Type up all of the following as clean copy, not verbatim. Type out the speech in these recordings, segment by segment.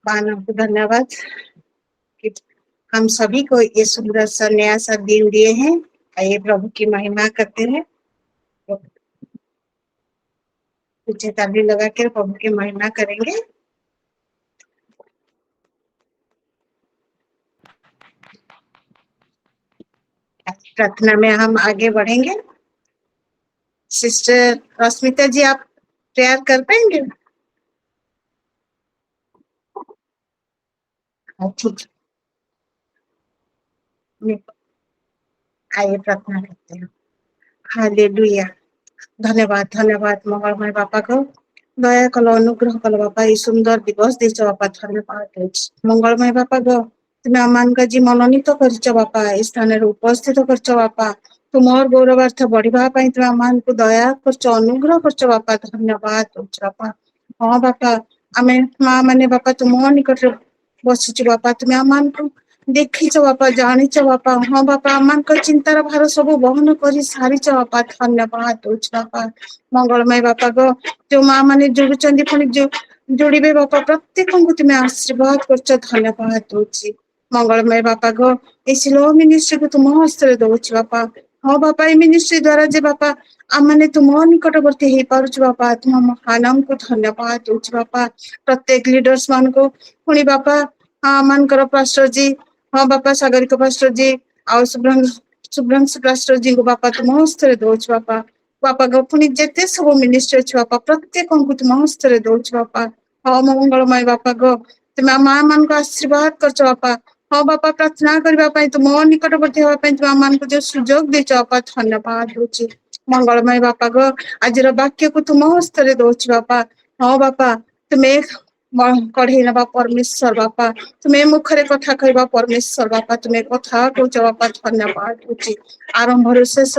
मानव को धन्यवाद कि हम सभी को ये सुंदर सा नया सा दिन दिए हैं। आइए प्रभु की महिमा करते हैं। कुछ ताली लगा के प्रभु की महिमा करेंगे। प्रार्थना में हम आगे बढ़ेंगे। सिस्टर रश्मिता जी, आप प्रेयर कर पाएंगे? ठीक, आइए प्रार्थना करते हैं। हालेलुया। धन्यवाद धन्यवाद मंगलमय बापा को दया कल अनुग्रह कल बापा ये सुंदर दिवस देच बापा धन्यवाद। मंगलमय बापा गो तुम्हें आमान जी मनोनीत कर बापा स्थान उपस्थित कर बापा तुमर गौरवार्थ बढ़िया तुम्हें आमान को दया कर अनुग्रह कर बापा धन्यवाद बापा। हाँ बापा आम माँ मैंने बापा तुम निकट बसीचु बापा तुम्हें आमान को देखीच बापा जानीच बापा। हाँ बापा आमान चिंतार भार सब बहन कर सारीच बापा धन्यवाद बापा। मंगलमय बापा गो जो माँ मैंने जोड़ुंट पुणी जो जोड़े बापा प्रत्येक को तुम्हें आशीर्वाद कर धन्यवाद दूची। मंगलमय बापा गो ये स्लो मिनिस्ट्री को तुम हस्ते दौच बापा। हाँ बापा ये मिनिस्ट्री द्वारा जे बापा आम मैंने तुम निकटवर्ती हो पार्च बापा तुम महानाम को धन्यवाद दूच बापा। प्रत्येक लीडर्स मान को पुणी बापा हाँ मानकर पास्टर जी हाँ बापा सागरिक पास्टर जी आ शुभ्रांश पास्टर जी को बापा तुम हस्ते दौच बापा। बापा गो पुणी जिते सब मिनिस्ट्री अच्छे बापा प्रत्येक को तुम हस्ते दौच बापा। हाँ मंगलमय बापा गो तुम्हें माँ मान को आशीर्वाद कर बापा। हाँ बापा प्रार्थना करने तुम निकटवर्ती होगापी तुम आम को जो सुजोग देच बापा धन्यवाद दूची। मंगलमय बापा गो आज वाक्य को तुम हस्ते दौच बापा। हाँ बापा तुम्हें कढ़े ना परमेश्वर बापा तुम्हें मुखरे कथा कहवा परमेश्वर बापा तुम्हें कथा कौच बापा धन्यवाद दूची। आरंभ शेष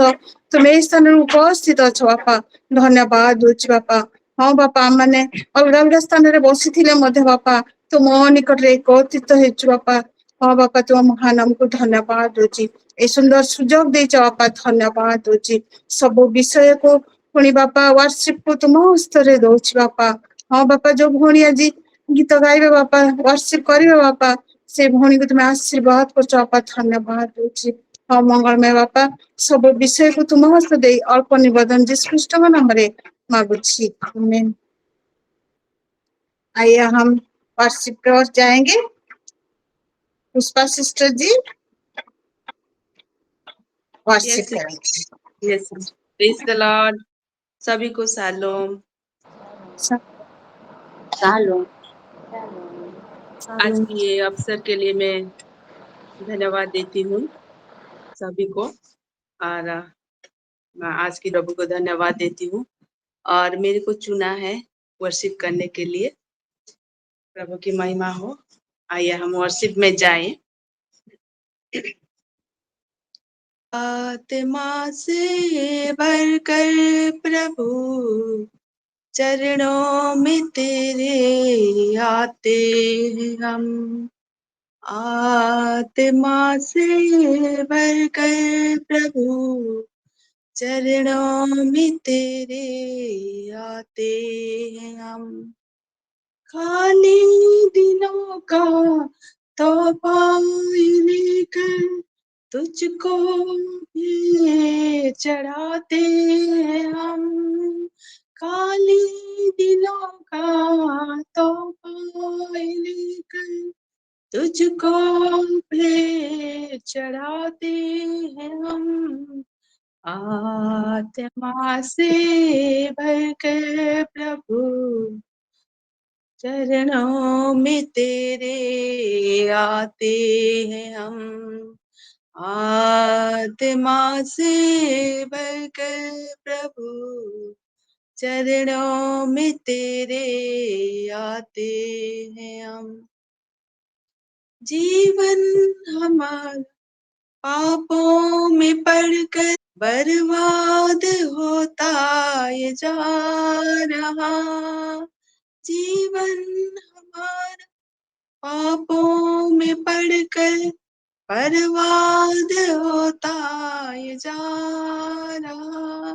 तुम्हें स्थान उपस्थित अच्छ बापा धन्यवाद दूची बापा। हाँ बापा मैंने अलग अलग स्थान में बसी बापा तुम निकट एकत्रित हो बापा। हाँ बापा तुम महानाम को धन्यवाद दूची। ए सुंदर सुजोग देच बापा धन्यवाद दूची। सब विषय को पुणी बापा वर्शिप को तुम हस्ते दौच बापा। हाँ बापा जो भौणी आज गीत गाइबे बापा वर्शिप करेंगे बापा से भौणी को तुम्हें आशीर्वाद कर बापा धन्यवाद दूची। हाँ मंगलमय बापा सब विषय को तुम हस्त दे अल्प निवेदन जिस कृष्ण नाम मांगुची आमीन। आइए हम वर्शिप की ओर जाएंगे। पुष्पा सिस्टर जी वर्शिप करेंगे। Yes praise the Lord. सभी को शालोम। शालोम। आज की ये अवसर के लिए मैं धन्यवाद देती हूँ सभी को और मैं आज की प्रभु को धन्यवाद देती हूँ और मेरे को चुना है वर्शिप करने के लिए। प्रभु की महिमा हो। आइए हम वर्शिप में जाएं। आत्मा से भरकर प्रभु चरणों में तेरे आते हैं हम। आत्मा से भरकर प्रभु चरणों में तेरे आते हैं हम। खाली दिलों का तौबा लेकर तुझको भी चढ़ाते हैं हम। खाली दिलों का तौबा लेकर तुझको भी चढ़ाते हैं हम। आत्मा से भरकर प्रभु चरणों में तेरे आते हैं हम। आत्मा से भरकर प्रभु चरणों में तेरे आते हैं हम। जीवन हमारा पापों में पड़कर बर्बाद होता ये जा रहा। जीवन हमारा पापों में पड़कर बर्बाद होता ये जा रहा।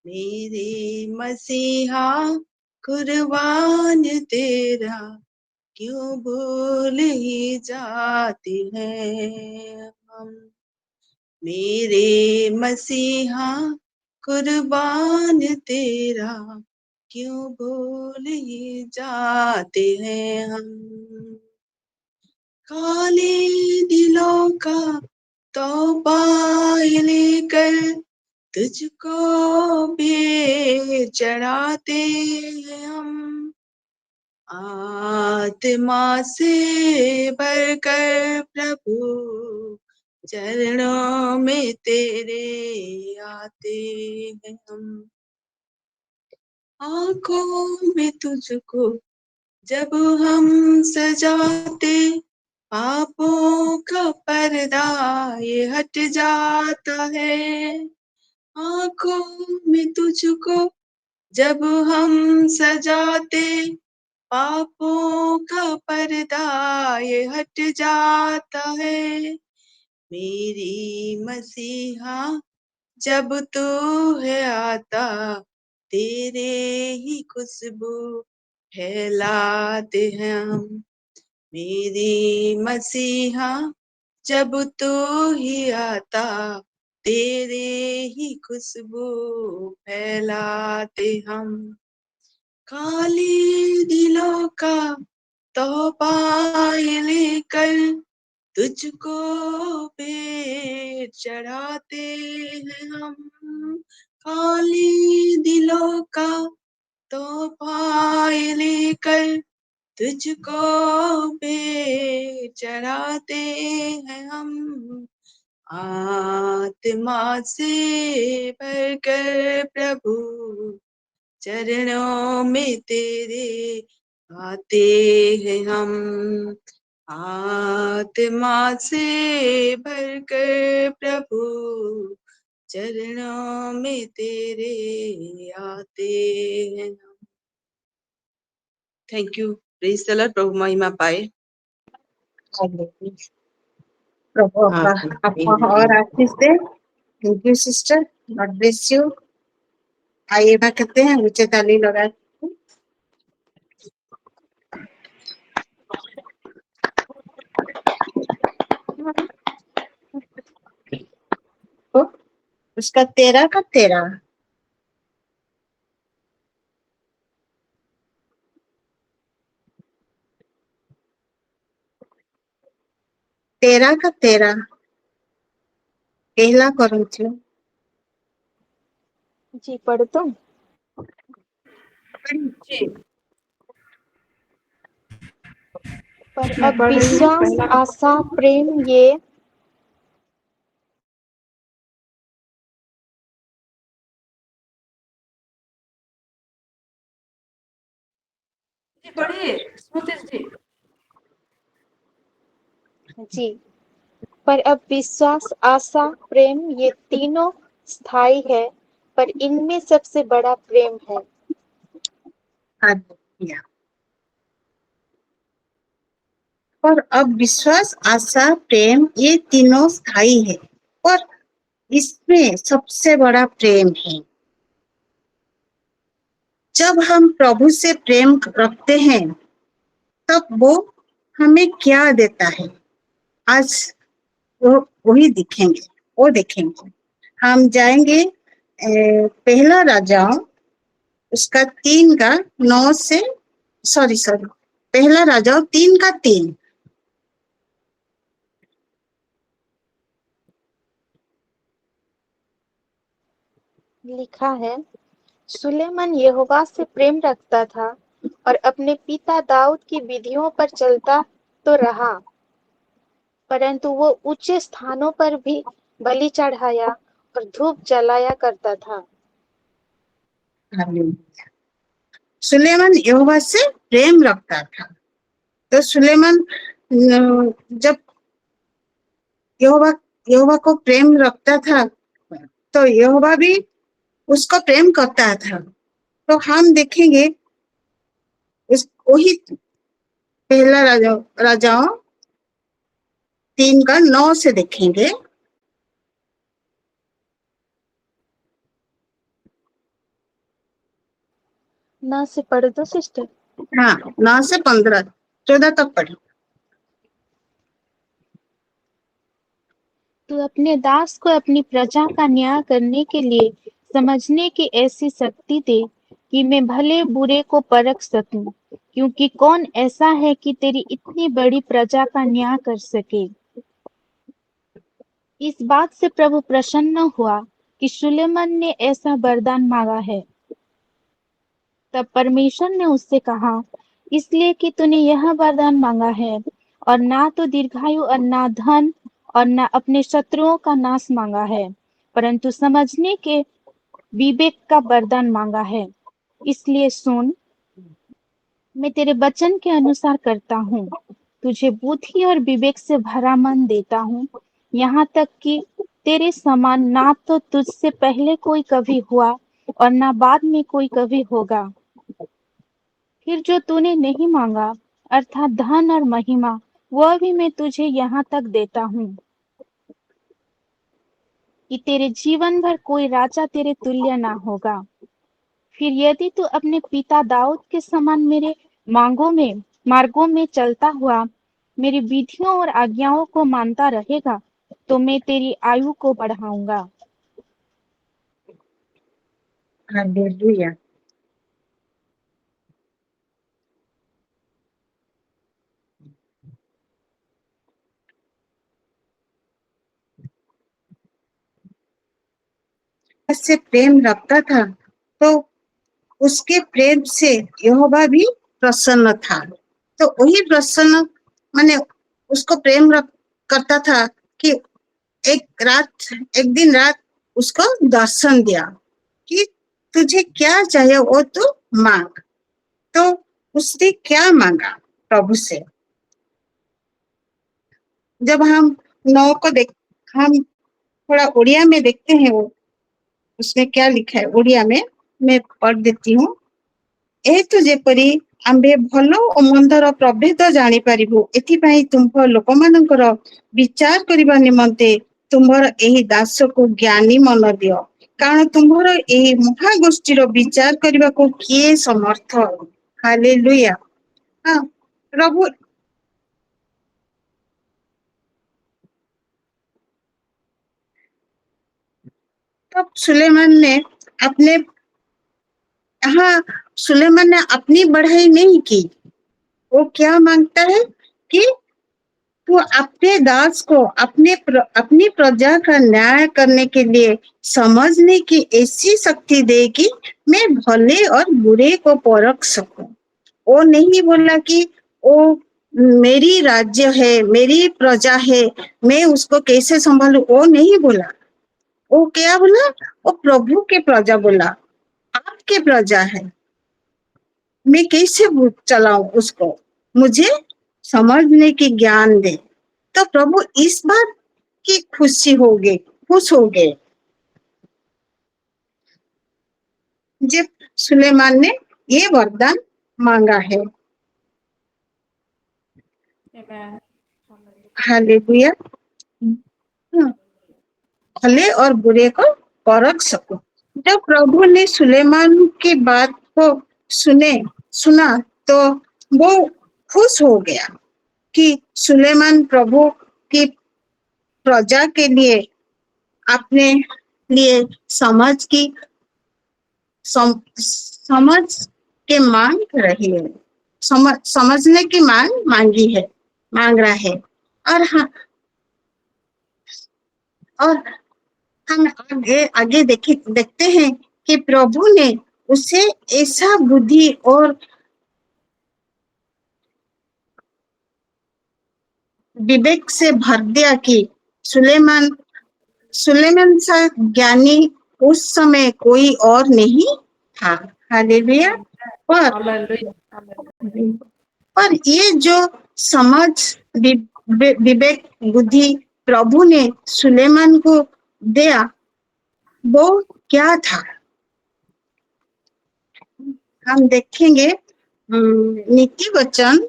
मेरे मसीहा कुर्बान तेरा क्यों भूल ही जाते हैं हम। मेरे मसीहा कुर्बान तेरा, क्यों भूल ही जाते हैं हम। काले दिलों का तौबा लेकर तुझको भी चढ़ाते हैं हम। आत्मा से भरकर प्रभु चरणों में तेरे आते हैं हम। आंखों में तुझको जब हम सजाते, पापों का पर्दा ये हट जाता है। आंखों में तुझको जब हम सजाते, पापों का पर्दा ये हट जाता है। मेरी मसीहा जब तू है आता, तेरे ही खुशबू फैलाते हैं हम। मेरी मसीहा जब तू ही आता, तेरे ही खुशबू फैलाते हम। काले दिलों का तौबा लेकर तुझको पे चढ़ाते हैं हम। काले दिलों का तौबा लेकर तुझको पे चढ़ाते हैं हम। आत्मा से भरकर प्रभु चरणों में तेरे आते हैं हम। आत्मा से भरकर प्रभु चरणों में तेरे आते हैं हम। Thank you. Praise the Lord. प्रभु महिमा पाए। प्रभु आपका और आशीष दे। Thank you sister, God bless you. आइए ना कहते हैं ऊंचे ताली लगा। तो उसका 13 का 13 13 का 13 पहला कोरिन्थियों। जी पढ़ दो। पर अब विश्वास, आशा, प्रेम ये जी। पर अब विश्वास, आशा, प्रेम ये तीनों स्थायी है, पर इनमें सबसे बड़ा प्रेम है। हालेलुया। और अब विश्वास, आशा, प्रेम ये तीनों स्थायी है, और इसमें सबसे बड़ा प्रेम है। जब हम प्रभु से प्रेम रखते हैं तब वो हमें क्या देता है, आज वही दिखेंगे, वो देखेंगे। हम जाएंगे पहला राजाओं उसका 3 का 9 से सॉरी पहला राजाओं 3 का 3। लिखा है, सुलेमान यहोवा से प्रेम रखता था और अपने पिता दाऊद की विधियों पर चलता तो रहा, परंतु वो ऊंचे स्थानों पर भी बलि चढ़ाया और धूप जलाया करता था। सुलेमान यहोवा से प्रेम रखता था। तो सुलेमान जब यहोवा को प्रेम रखता था तो यहोवा भी उसको प्रेम करता था। तो हम देखेंगे वही पहला राजाओं 3 का 9 से देखेंगे। ना से पढ़ दो सिस्टर। हाँ, 9 से 15 14 तक पढ़ी। तू अपने दास को अपनी प्रजा का न्याय करने के लिए समझने की ऐसी शक्ति दे कि मैं भले बुरे को परख सकूं, क्योंकि कौन ऐसा है कि तेरी इतनी बड़ी प्रजा का न्याय कर सके। इस बात से प्रभु प्रसन्न हुआ कि सुलेमान ने ऐसा वरदान मांगा है। तब परमेश्वर ने उससे कहा, इसलिए कि तूने यह वरदान मांगा है और ना तो दीर्घायु और ना धन और ना अपने शत्रुओं का नाश मांगा है, परंतु समझने के विवेक का वरदान मांगा है। इसलिए सुन, मैं तेरे वचन के अनुसार करता हूँ। तुझे बुद्धि और विवेक से भरा मन देता हूँ, यहाँ तक कि तेरे समान ना तो तुझसे पहले कोई कभी हुआ और ना बाद में कोई कभी होगा। फिर जो तूने नहीं मांगा, अर्थात धन और महिमा, वह भी मैं तुझे यहाँ तक देता हूँ कि तेरे जीवन भर कोई राजा तेरे तुल्य ना होगा। फिर यदि तू अपने पिता दाऊद के समान मेरे मार्गों में चलता हुआ मेरी विधियों और आज्ञाओं को मानता रहेगा, तो मैं तेरी आयु को बढ़ाऊंगा। हालेलुया। से प्रेम रखता था तो उसके प्रेम से यहोवा भी प्रसन्न था। तो वही प्रसन्न माने उसको प्रेम करता था कि एक दिन रात उसको दर्शन दिया कि तुझे क्या चाहिए वो तू मांग। तो उसने क्या मांगा प्रभु से। जब हम नौ को हम थोड़ा उड़िया में देखते हैं, वो उसमें क्या लिखा है उड़िया में मैं पढ़ देती हूँ। एतु जेपरी आम्भे भलो ओ मंदर प्रभेद जानी पारिबु, एथिपाई तुम लोकमानंकर विचार करिबा निमंते तुम्हार एही दास को ज्ञानी मन दियो, कारण तुम्हार एही महागोष्ठीर विचार करने को किए समर्थ। हालेलुया। हाँ, प्रभु तब सुलेमान ने अपनी बढ़ाई नहीं की। वो क्या मांगता है कि तू अपने दास को अपनी प्रजा का न्याय करने के लिए समझने की ऐसी शक्ति दे कि मैं भले और बुरे को परख सकूं। वो नहीं बोला कि वो मेरी राज्य है, मेरी प्रजा है, मैं उसको कैसे संभालूं, वो नहीं बोला। वो क्या बोला? वो प्रभु के प्रजा बोला, आपके प्रजा है, मैं कैसे चलाऊं उसको, मुझे समझने की ज्ञान दे। तो प्रभु इस बात की खुश हो गए जब सुलेमान ने ये वरदान मांगा है। हालेलुया। भले और बुरे को परख सको। जब प्रभु ने सुलेमान की बात को सुना तो वो खुश हो गया कि सुलेमान प्रभु की प्रजा के लिए अपने लिए समझ के मांग रही है, समझने की मांग रहा है। और हम आगे देखते हैं कि प्रभु ने उसे ऐसा बुद्धि और विवेक से भर दिया कि सुलेमान सा ज्ञानी उस समय कोई और नहीं था। हालेलुया। पर ये जो समझ विवेक बुद्धि प्रभु ने सुलेमान को दिया, वो क्या था हम देखेंगे। नीति वचन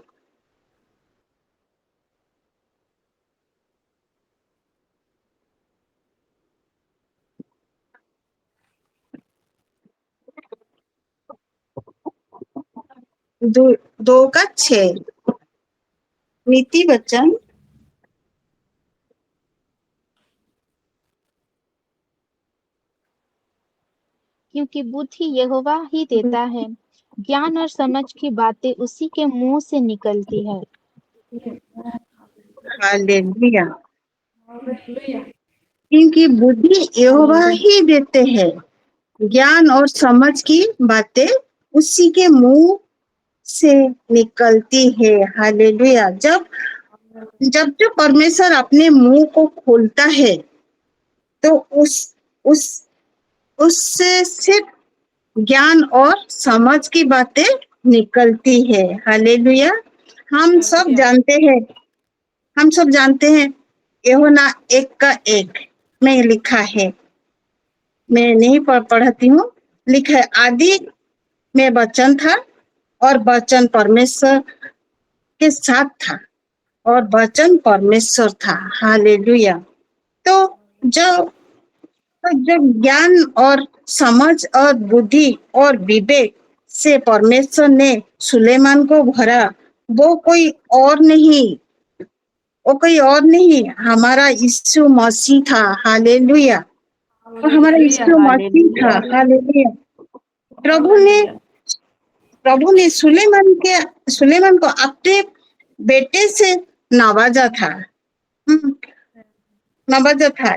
2:6 नीति वचन क्योंकि बुद्धि यहोवा ही देता है, ज्ञान और समझ की बातें उसी के मुंह से निकलती है। हालेलुया। क्योंकि बुद्धि यहोवा ही देते हैं, ज्ञान और समझ की बातें उसी के मुंह से निकलती है। हालेलुया। जब जब जो परमेश्वर अपने मुंह को खोलता है तो उस उससे सिर्फ ज्ञान और समझ की बातें निकलती है। हालेलुया। हम सब जानते हैं, हम सब जानते हैं, यूहन्ना 1:1 में लिखा है, मैं नहीं पढ़ती हूँ, लिखा है, आदि में वचन था और वचन परमेश्वर के साथ था और वचन परमेश्वर था। हालेलुया। तो जब जब ज्ञान और समझ और बुद्धि और विवेक से परमेश्वर ने सुलेमान को भरा, वो कोई और नहीं, वो कोई और नहीं, हमारा यीशु मसीह था। हालेलुया। वो हमारा यीशु मसीह था। हालेलुया। प्रभु ने प्रभु ने सुलेमान को अपने बेटे से नवाजा था। नवाजा था।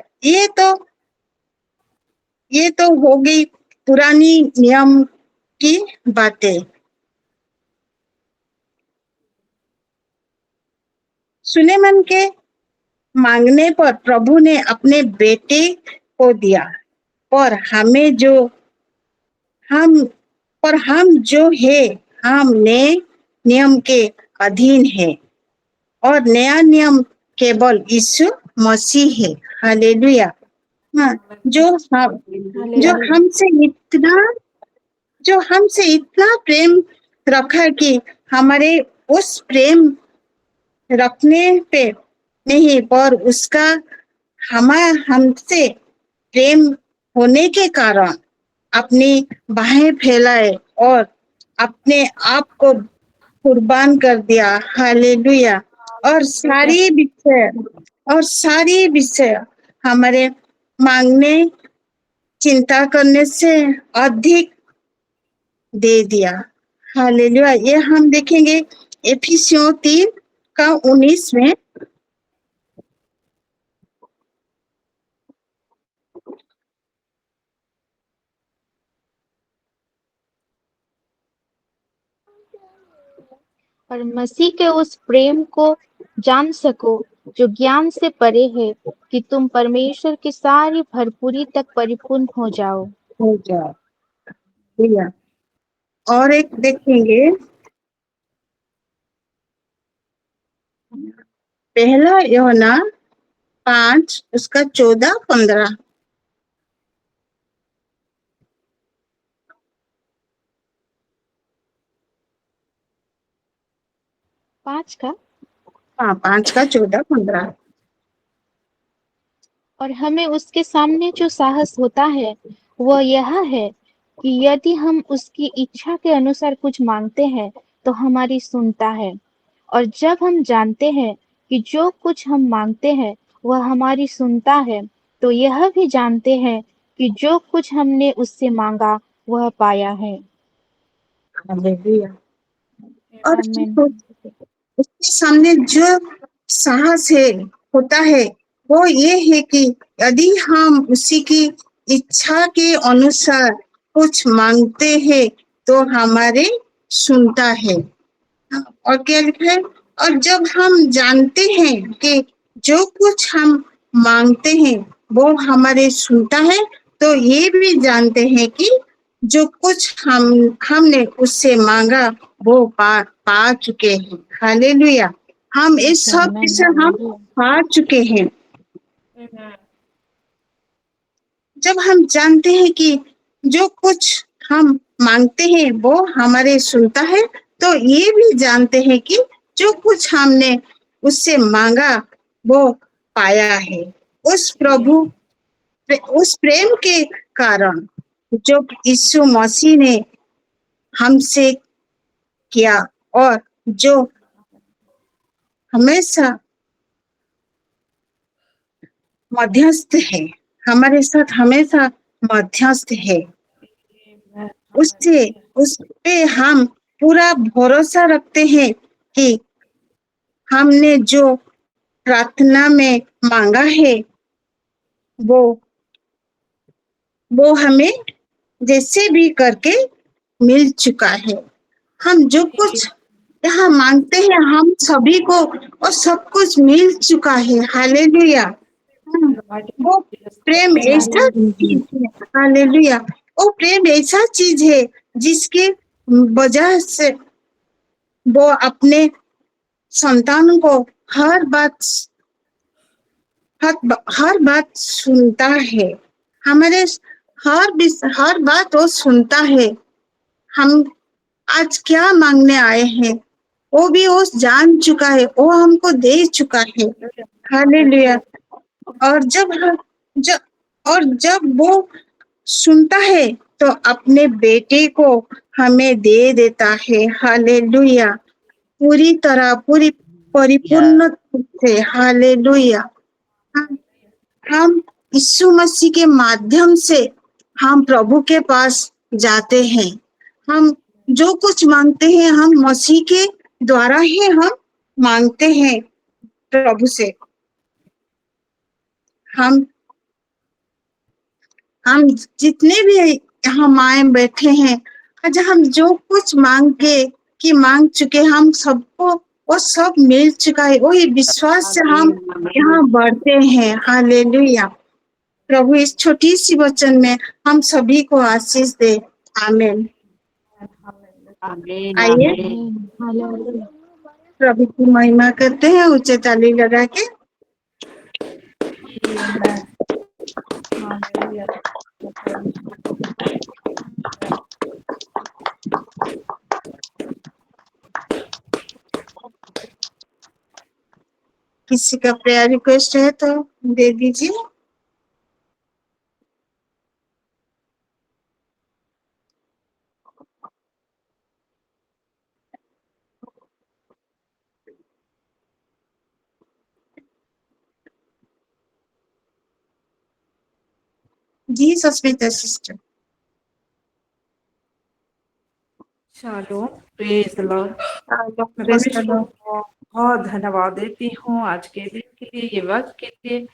ये तो हो गई पुरानी नियम की बातें। सुलेमान के मांगने पर प्रभु ने अपने बेटे को दिया, पर हम हम जो है, हम नए नियम के अधीन है और नया नियम केवल यीशु मसीह है। हालेलुया। हाँ, जो हालेलुया। हमसे इतना प्रेम रखा कि हमारे उस प्रेम रखने पे नहीं, पर उसका हमसे प्रेम होने के कारण अपनी बाहें फैलाए और अपने आप को कुर्बान कर दिया। हालेलुया। और सारी विषय हमारे मांगने चिंता करने से अधिक दे दिया। हालेलुया। ये हम देखेंगे इफिसियों 3:19 में। और मसीह के उस प्रेम को जान सको जो ज्ञान से परे है, कि तुम परमेश्वर की सारी भरपूरी तक परिपूर्ण हो जाओ। हो जाओ। हालेलुया। और एक देखेंगे, पहला यूहन्ना 5 उसका 14-15। 5 का। हाँ, 5 का 14-15। और हमें उसके सामने जो साहस होता है वह यह है कि यदि हम उसकी इच्छा के अनुसार कुछ मांगते हैं तो हमारी सुनता है। और जब हम जानते हैं कि जो कुछ हम मांगते हैं वह हमारी सुनता है, तो यह भी जानते हैं कि जो कुछ हमने उससे मांगा वह पाया है। हालेलुया। और आमीन। उसके सामने जो साहस होता है, वो ये है कि यदि हम उसी की इच्छा के अनुसार कुछ मांगते हैं तो हमारे सुनता है। और क्या लिखा है, और जब हम जानते हैं कि जो कुछ हम मांगते हैं वो हमारे सुनता है, तो ये भी जानते हैं कि जो कुछ हमने उससे मांगा वो पा चुके हैं। हालेलुया। हम इस सब से हम पा चुके हैं। जब हम जानते हैं कि जो कुछ हम मांगते हैं वो हमारे सुनता है, तो ये भी जानते हैं कि जो कुछ हमने उससे मांगा वो पाया है। उस प्रेम के कारण जो यीशु मसीह ने हमसे किया, और जो हमेशा मध्यस्थ है, हमारे साथ हमेशा मध्यस्थ है। उससे उस पे हम पूरा भरोसा रखते हैं कि हमने जो प्रार्थना में मांगा है वो वो हमें जैसे भी करके मिल चुका है। हम जो कुछ यहाँ मांगते हैं हम सभी को और सब कुछ मिल चुका है। हालेलुया। वो प्रेम ऐसा चीज है, हालेलुया, वो प्रेम ऐसा चीज है जिसके वजह से वो अपने संतान को हर बात हर बात सुनता है। हमारे हर बात वो सुनता है। हम आज क्या मांगने आए हैं वो भी वो जान चुका है, वो हमको दे चुका है। हालेलुया। और जब और जब वो सुनता है तो अपने बेटे को हमें दे देता है। हालेलुया। पूरी तरह पूरी परिपूर्ण से। हालेलुया। हम हम यीशु मसीह के माध्यम से हम प्रभु के पास जाते हैं। हम जो कुछ मांगते हैं हम मसीह के द्वारा ही हम मांगते हैं प्रभु से। हम हम जितने भी यहाँ माए बैठे हैं, आज हम जो कुछ मांग चुके हम सबको वो सब मिल चुका है। वही विश्वास से हम यहाँ बढ़ते हैं। हालेलुया। प्रभु इस छोटी सी वचन में हम सभी को आशीष दे। आमीन। आइए हालेलुया। प्रभु की महिमा करते हैं ऊंचे ताली लगा के। किसी का प्रेयर रिक्वेस्ट है तो दे दीजिए। जी Sasmita sister. Shalom, praise the Lord. मैं प्रेज द परमेश्वर लॉर्ड। को बहुत धन्यवाद देती हूँ आज के दिन के लिए, ये वक्त के लिए,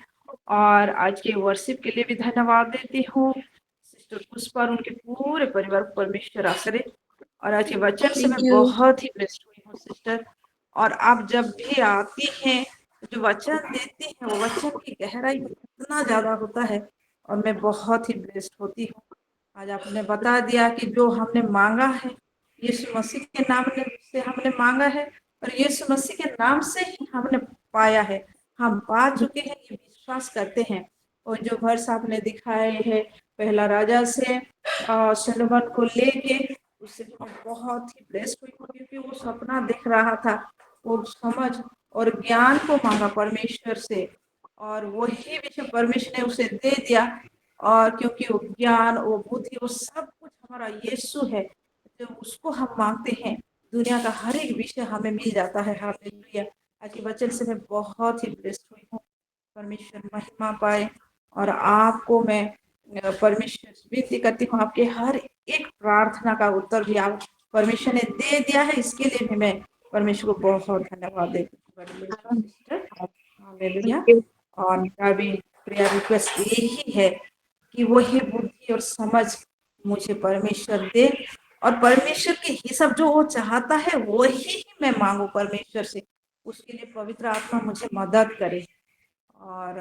और आज के वर्शिप के लिए भी धन्यवाद देती हूँ। सिस्टर पुष्पा और उनके पूरे परिवार को परमेश्वर आशीर्वाद दे। और आज के वचन से मैं बहुत ही ब्लेस्ड हुई हूँ सिस्टर। और आप जब भी आती हैं जो वचन देती हैं वो वचन की गहराई इतना ज्यादा होता है और मैं बहुत ही ब्लेस्ड होती हूँ। आज आपने बता दिया कि जो हमने मांगा है यीशु मसीह के नाम से हमने मांगा है और यीशु मसीह के नाम से ही हमने पाया है। हम पा चुके हैं, ये विश्वास करते हैं। और जो वर्ष आपने दिखाए हैं पहला राजा से सुलेमान को लेके, उससे मैं बहुत ही ब्लेस्ड हुई हूँ क्योंकि वो सपना दिख रहा था, वो समझ और ज्ञान को मांगा परमेश्वर से और वही विषय परमेश्वर ने उसे दे दिया। और क्योंकि वो ज्ञान, वो बुद्धि, वो सब कुछ हमारा यीशु है, जो उसको हम मांगते हैं दुनिया का हर एक विषय हमें मिल जाता है। हालेलुया। आज के वचन से मैं बहुत ही ब्लेस्ड हुई हूँ। परमेश्वर महिमा पाए। और आपको मैं परमेश्वर विनती करती हूँ, आपके हर एक प्रार्थना का उत्तर भी आप परमेश्वर ने दे दिया है, इसके लिए भी मैं परमेश्वर को बहुत धन्यवाद देती हूँ सिस्टर। हालेलुया। और मेरा भी प्रेयर रिक्वेस्ट यही है कि वही बुद्धि और समझ मुझे परमेश्वर दे और परमेश्वर के हिसाब जो वो चाहता है वही मैं मांगू परमेश्वर से। उसके लिए पवित्र आत्मा मुझे मदद करे। और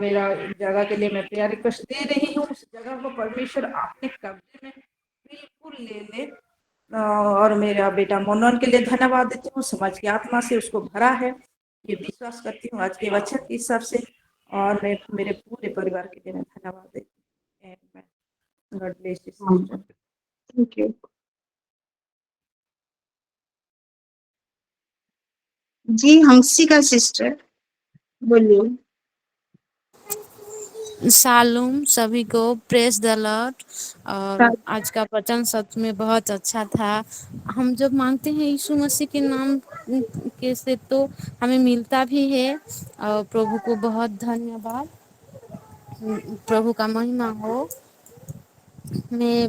मेरा जगह के लिए मैं प्रेयर रिक्वेस्ट दे रही हूँ, उस जगह को परमेश्वर अपने कब्जे में बिल्कुल ले ले। और मेरा बेटा मनोन के लिए धन्यवाद देती हूँ, समझ की आत्मा से उसको भरा है, ये विश्वास करती हूँ आज के वचन के हिसाब से। और मैं मेरे पूरे परिवार के लिए मैं धन्यवाद देती हूँ। God bless you sister. Thank you. जी हंसिका सिस्टर बोलिए। शालूम सभी को, प्रेस द लॉर्ड। और आज का वचन सच में बहुत अच्छा था। हम जब मांगते हैं यीशु मसीह के नाम के से तो हमें मिलता भी है। और प्रभु को बहुत धन्यवाद, प्रभु का महिमा हो। मैं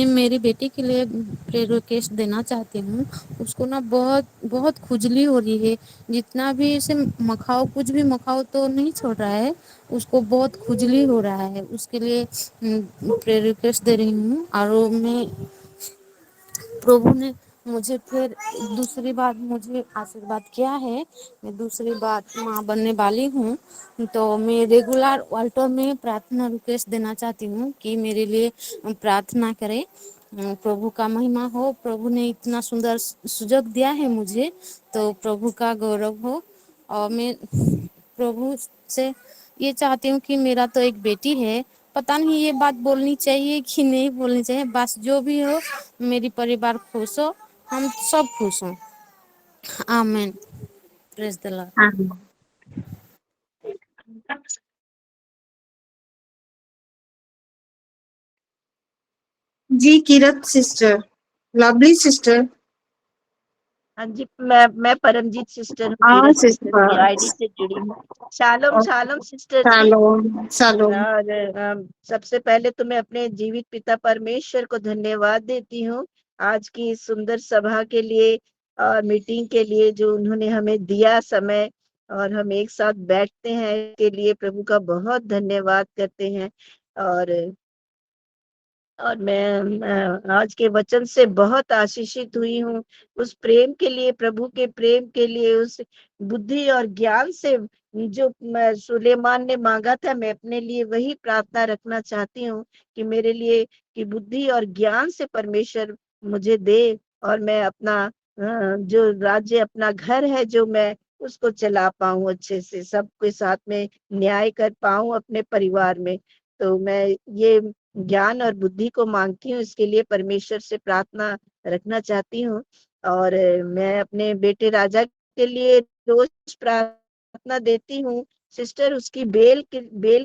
मेरी बेटी के लिए प्रेयर रिक्वेस्ट देना चाहती हूँ। उसको ना बहुत बहुत खुजली हो रही है। जितना भी इसे मखाओ, कुछ भी मखाओ तो नहीं छोड़ रहा है, उसको बहुत खुजली हो रहा है। उसके लिए प्रेयर रिक्वेस्ट दे रही हूँ। और मैं प्रभु ने मुझे फिर दूसरी बार मुझे आशीर्वाद किया है। मैं दूसरी बार माँ बनने वाली हूँ, तो मैं रेगुलर अल्टर में प्रार्थना रिक्वेस्ट देना चाहती हूँ कि मेरे लिए प्रार्थना करें। प्रभु का महिमा हो। प्रभु ने इतना सुंदर सुजग दिया है मुझे, तो प्रभु का गौरव हो। और मैं प्रभु से ये चाहती हूँ कि मेरा तो एक बेटी है, पता नहीं ये बात बोलनी चाहिए कि नहीं बोलनी चाहिए, बस जो भी हो मेरी परिवार खुश हो, हम सब खुश हों। आमीन। Praise the Lord. आमीन। जी किरत सिस्टर, लवली सिस्टर। हाँ जी, मैं परमजीत सिस्टर हूँ, हाँ कीरत सिस्टर की सिस्टर। आईडी से जुड़ी हूँ। Shalom shalom sister ji. Shalom shalom. और सबसे पहले तो मैं अपने जीवित पिता परमेश्वर को धन्यवाद देती हूँ आज की इस सुंदर सभा के लिए और मीटिंग के लिए, जो उन्होंने हमें दिया समय और हम एक साथ बैठते हैं के लिए प्रभु का बहुत धन्यवाद करते हैं। और मैं आज के वचन से बहुत आशीषित हुई हूँ। उस प्रेम के लिए, प्रभु के प्रेम के लिए, उस बुद्धि और ज्ञान से जो सुलेमान ने मांगा था, मैं अपने लिए वही प्रार्थना रखना चाहती हूँ कि मेरे लिए कि बुद्धि और ज्ञान से परमेश्वर मुझे दे और मैं अपना जो राज्य, अपना घर है जो मैं उसको चला पाऊं, अच्छे से सबके साथ में न्याय कर पाऊं अपने परिवार में। तो मैं ये ज्ञान और बुद्धि को मांगती हूँ, इसके लिए परमेश्वर से प्रार्थना रखना चाहती हूँ। और मैं अपने बेटे राजा के लिए रोज प्रार्थना देती हूँ। सिस्टर, उसकी बेल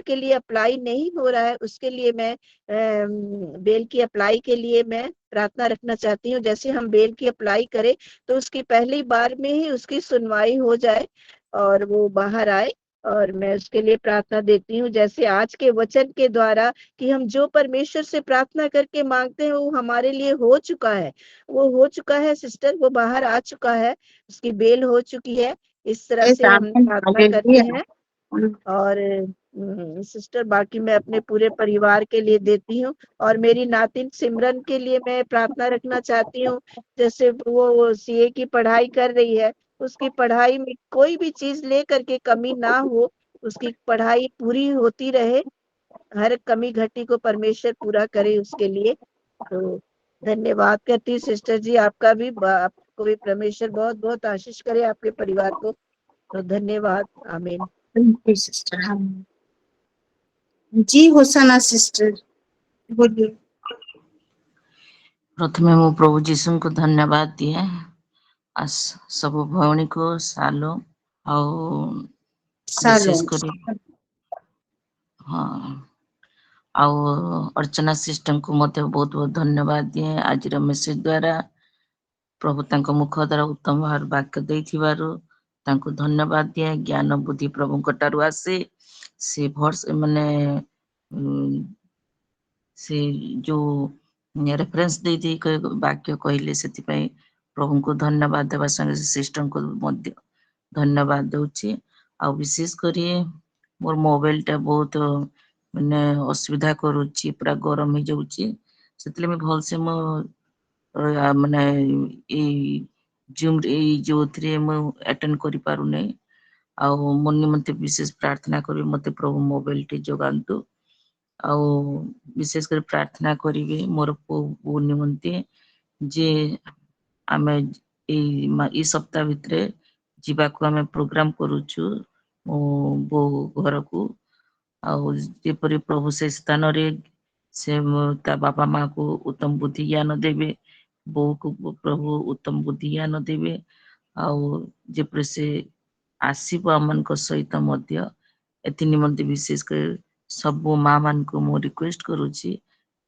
के लिए अप्लाई नहीं हो रहा है, उसके लिए मैं बेल की अप्लाई के लिए मैं प्रार्थना रखना चाहती हूँ। जैसे हम बेल की अप्लाई करें तो उसकी पहली बार में ही उसकी सुनवाई हो जाए और वो बाहर आए। और मैं उसके लिए प्रार्थना देती हूँ, जैसे आज के वचन के द्वारा कि हम जो परमेश्वर से प्रार्थना करके मांगते हैं वो हमारे लिए हो चुका है। वो हो चुका है सिस्टर, वो बाहर आ चुका है, उसकी बेल हो चुकी है। इस तरह से हम आमीन। प्रार्थना करते हालेलुया। हैं। और सिस्टर, बाकी मैं अपने पूरे परिवार के लिए देती हूँ। और मेरी नातिन सिमरन के लिए मैं प्रार्थना रखना चाहती हूँ। जैसे वो सीए की पढ़ाई कर रही है, उसकी पढ़ाई में कोई भी चीज ले करके कमी ना हो, उसकी पढ़ाई पूरी होती रहे, हर कमी घटी को परमेश्वर पूरा करे उसके लिए। तो धन्यवाद करती हूँ सिस्टर जी, आपको भी परमेश्वर बहुत बहुत आशीष करे, आपके परिवार को। तो धन्यवाद। आमीन। Thank you sister. आमीन। जी होसाना सिस्टर, बोलिए। प्रथमे मु प्रभु जीशु को धन्यवाद दिए सब भौणी को सालो ଆଉ विशेष शालोम। कर हाँ ଆଉ अर्चना सिस्टम को मते बहुत बहुत धन्यवाद दिए आज मेसेज द्वारा प्रभु तांको मुख द्वारा उत्तम भाव वाक्य देथिबारु तांको धन्यवाद दिए। ज्ञान बुद्धि प्रभु कटारु आसे से भर्स माने से जो रेफरेंस दे दे वाक्य कहले से प्रभु को धन्यवाद देवा संगे सिस्टम को मध्य धन्यवाद दूची। आ विशेष करी मोर मोबाइल टा बहुत माने असुविधा करूची, पूरा गरम हो जाउची, सेतले में भल से मो माने ए जूम ए जो थ्रे मो अटेंड करि पारु नै। आ मोर निमंते विशेष प्रार्थना करी मते प्रभु मोबाइल टी जोगांतु। आ विशेष कर प्रार्थना करिवे मोर पु निमंते जे आमे ई सप्ताह भितरे जीवाको आमे प्रोग्राम करूछु मो बो घर को। ଆଉ ଯେପରି ପ୍ରଭୁ ସେ ସ୍ଥାନରେ ସେ ତା ବାପା ମାଁ କୁ ଉତ୍ତମ ବୁଦ୍ଧି ଜ୍ଞାନ ଦେବେ, ବୋଉକୁ ପ୍ରଭୁ ଉତ୍ତମ ବୁଦ୍ଧି ଜ୍ଞାନ ଦେବେ। ଆଉ ଯେପରି ସେ ଆସିବ ଆମମାନଙ୍କ ସହିତ ମଧ୍ୟ, ଏଥି ନିମନ୍ତେ ବିଶେଷ କରି ସବୁ ମା ମାନଙ୍କୁ ମୁଁ ରିକ୍ୱେଷ୍ଟ କରୁଛି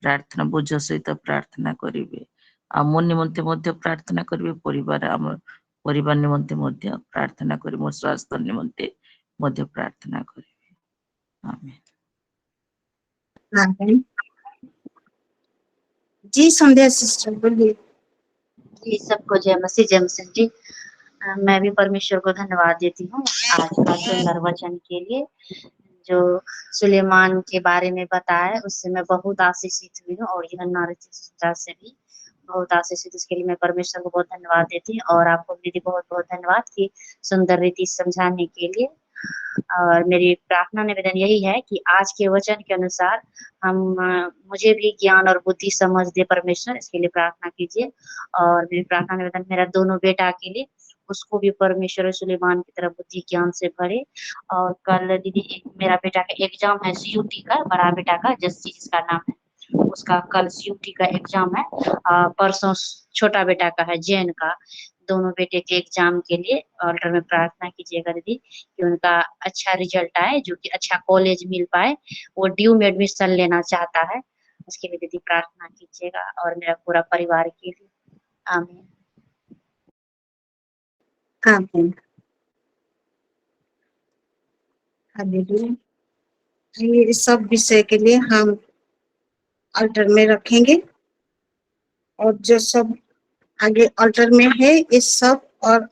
ପ୍ରାର୍ଥନା ବୋଝ ସହିତ ପ୍ରାର୍ଥନା କରିବେ ଆଉ ମୋ ନିମନ୍ତେ ମଧ୍ୟ ପ୍ରାର୍ଥନା କରିବେ ଆମ ପରିବାର ନିମନ୍ତେ ମଧ୍ୟ ପ୍ରାର୍ଥନା କରି ମୋ ସ୍ୱାସ୍ଥ୍ୟ ନିମନ୍ତେ ମଧ୍ୟ ପ୍ରାର୍ଥନା କରିବେ आमेन। आमीन। जी संध्या सिस्टर बोलिए। जी सबको जय मसीह जी। मैं भी परमेश्वर को धन्यवाद देती हूँ आज का सुंदर वचन के लिए जो सुलेमान के बारे में बताया उससे मैं बहुत आशीषित हुई हूँ और यूहन्ना से भी बहुत आशीषित, इसके लिए मैं परमेश्वर को बहुत धन्यवाद देती हूँ और आपको दीदी बहुत बहुत धन्यवाद कि सुंदर रीति समझाने के लिए। और मेरी प्रार्थना निवेदन यही है कि आज के वचन के अनुसार हम मुझे भी ज्ञान और बुद्धि समझ दे परमेश्वर, इसके लिए प्रार्थना कीजिए। और मेरी प्रार्थना निवेदन मेरा दोनों बेटा के लिए, उसको भी परमेश्वर सुलेमान की तरह बुद्धि ज्ञान से भरे। और कल दीदी मेरा बेटा का एग्जाम है सीयूटी का, बड़ा बेटा का जस्सी जिसका नाम है, उसका कल सीयूटी का एग्जाम है। परसों छोटा बेटा का है जैन का। दोनों बेटे के एग्जाम के लिए ऑल्टर में प्रार्थना कीजिएगा दीदी कि उनका अच्छा रिजल्ट आए, जो कि अच्छा कॉलेज मिल पाए। वो ड्यू में एडमिशन लेना चाहता है, उसके लिए दीदी प्रार्थना कीजिएगा और मेरा पूरा परिवार के लिए। आमीन। आमीन। हालेलुया। ये सब विषय के लिए हम अल्टर में रखेंगे और जो सब आगे अल्टर में है इस सब और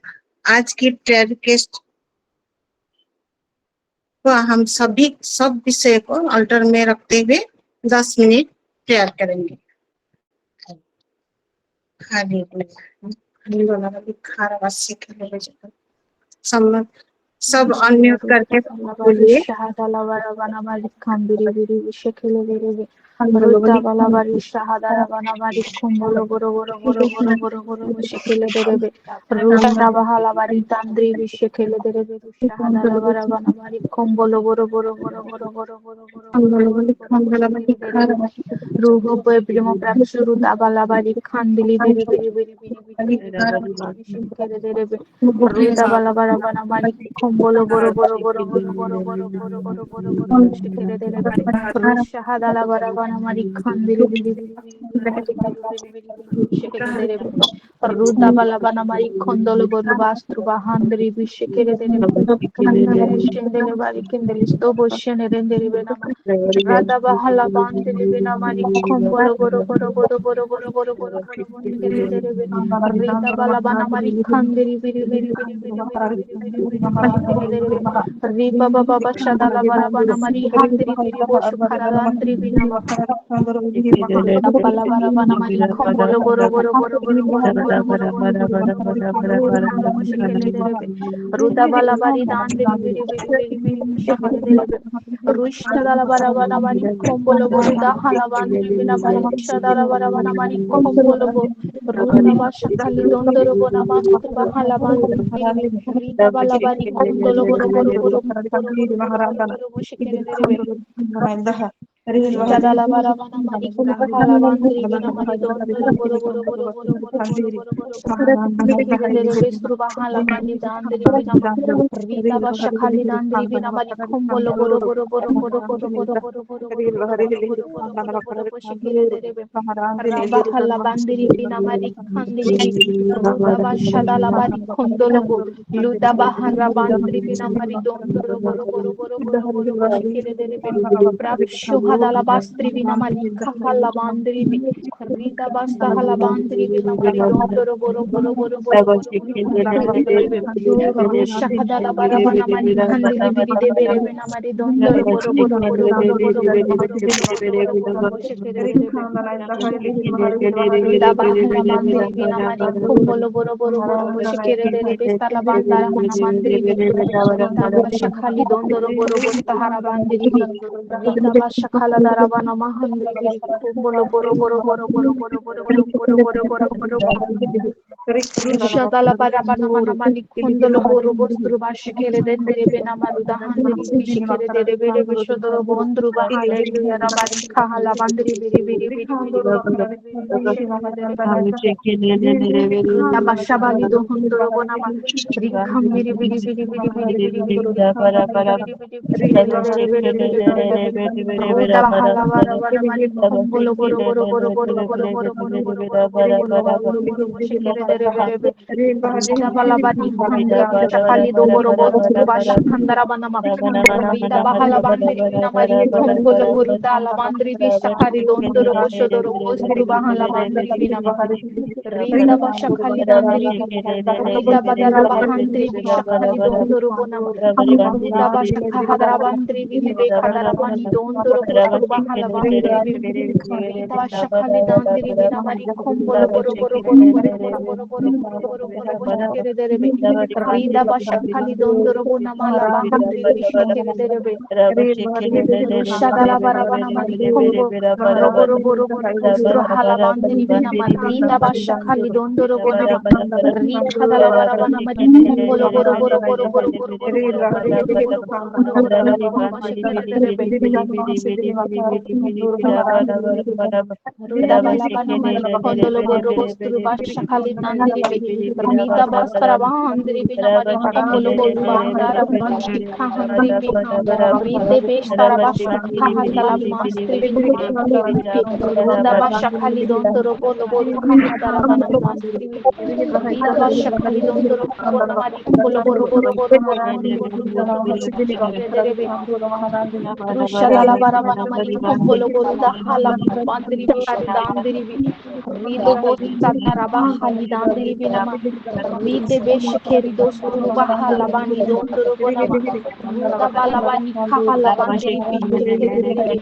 आज की प्रेयर रिक्वेस्ट को हम सभी सब विषय को अल्टर में रखते हुए 10 मिनट प्रेयर करेंगे। सब अनम्यूट करके बोलिए। Ruta balabari shahadara banamari kumbolo boro boro boro boro boro boro shekele derebe. Ruta bahalabari tandri shekele derebe. Shahadara bara banamari kumbolo boro boro boro boro boro boro boro boro boro boro shekele derebe. Ruho boy primo prapsu ruta balabari khandili biri biri biri biri biri biri biri biri shekele derebe. Ruta balabara banamari kumbolo boro boro boro boro boro boro boro boro boro boro shekele derebe. Rushahadala Baravana Mari Khandiri Viri Viri Shekere Derebe Ruda Balavana Mari Kondolo Borvastru Bahandri Vishekere Derebe Kandere Shendele Bari Kendele Stobo Shenere Nama Rada Bahala Bandili Vina Mari Kombolo Boro Boro Boro Boro Boro Boro Boro Boro Shekere Derebe Rida Balavana Mari Khandiri Viri Viri Viri Viri Viri Viri Viri Viri Shekere Derebe Riba Baba Shadala Baravana Mari Handri Viri Boshu Kharandri Vinama Palavarabana Mari Kombolo Boro Boro Boro Boro Boro Boro Boro Boro Boro Boro Boro Boro Boro Shekele Derebe Ruda Balabari Dandiri Viri Viri Viri Viri Shekele Derebe Rushadala Baravana Mari Kombolo Boruda Halavandri Vinamari Shadala Baravana Mari Kombolo Bo Ruda Bashakali Dondoro Bonamastri Bahalavandri Viri Rida Balabari Kondolo Boro Boro Boro Boro Boro Boro Boro Boro Shekele Derebe Shadala Baravana Mari Halavandri Vinamari Dondoro Boro Boro Boro Boro Boro Boro Boro Boro Shekele Derebe Sruba Halavandi Dandri Vinama Rida Bashakali Dandri Vinamari Kombolo Boro Boro Boro Boro Boro Boro Boro Boro Boro Boro Boro Boro Boro Boro Boro Shekele Derebe Rabahala Bandiri Vinamari Khandiri Ruda Bashadala Bari Kondolobo Luda Bahara Bandri Vinamari Dondoro Boro Boro Boro Boro Boro Boro Shekele Derebe Prapshuhadala Bastri Vinamari Kahala Bandri Rida Bastahala Bandri Vinamari Dondoro Boro Boro Boro Boro Boro Boro Shekele Derebe Rusha Hadala Baravana Mari Khandili Viri Debere Vinamari Dondoro Boro Boro Boro Boro Boro Boro Boro Boro Boro Boro Boro Shekele Derebe Rida Bahala Bandri Vinamari Kumbolo Boro Boro Boro Boro Shekele Derebe Stala Bandara Hana Mandri Rida Bashakhali Dondoro Boro Bostahara Bandiri Rida hala darabana mahandri biri kumbolo boro boro boro boro boro boro boro boro boro boro boro Rushatala barabana manamani kondolo boro bostru bashikere dendere bena maruda handri bishikere dere bere bishodoro bondru bahale yara bari kahala bandri biri biri biri biri Rita bashabali do hondoro bonama rikham biri biri biri biri biri biri biri rikham biri biri biri bishikere dere bere bere Ruda bahala barabana mani kombolo boro boro boro boro boro boro boro boro boro boro boro boro boro boro shikere dere bere bere Rita balabani khandri bishakali do boro boro basha khandara banama Rita bahala bandri bina mari kombolo boro dala bandri bishakari dondoro boshodoro bostru bahala bandri bina mahari Rita basha khali dandri bi Rita badara bahandri bishakali dondoro bonama Rita basha khadara bandri bi be khadara bani dondoro bostru bahala bandri bi Rita basha khali dandri bina mari kombolo boro boro boro boro boro boro boro boro boro boro boro shikere derebe Rida basha khali dondoro bonama la bahandri bishikere derebe Rushadala barabana mari kombo robo robo robo bostro halabandri bina marita basha khali dondoro bonama rikadala barabana mari kombo robo robo robo robo robo robo robo robo robo robo robo robo robo robo shikere derebe Ruda balabana mari kondolo boro bostro basha khali dandri bi Rida basara bahandri bina mari kombolo boru bandara shikha handri bi Ride besh tarabasha kahandala mastri bina mandri bi Ruda basha khali dondoro bolo boru kahadara bana mastri bi Rida basha khali dondoro bolo mari bolo boro boro boro boro boro boro boro boro boro shikere derebe Rushalala barabana mani kombolo boruda hala bandiri bishari dandiri bi rido bosata raba hali dandiri bi nama ride beshikeri do suruba hala bani dondoro bonama ruda balabani kahala bandiri bishikeri derebe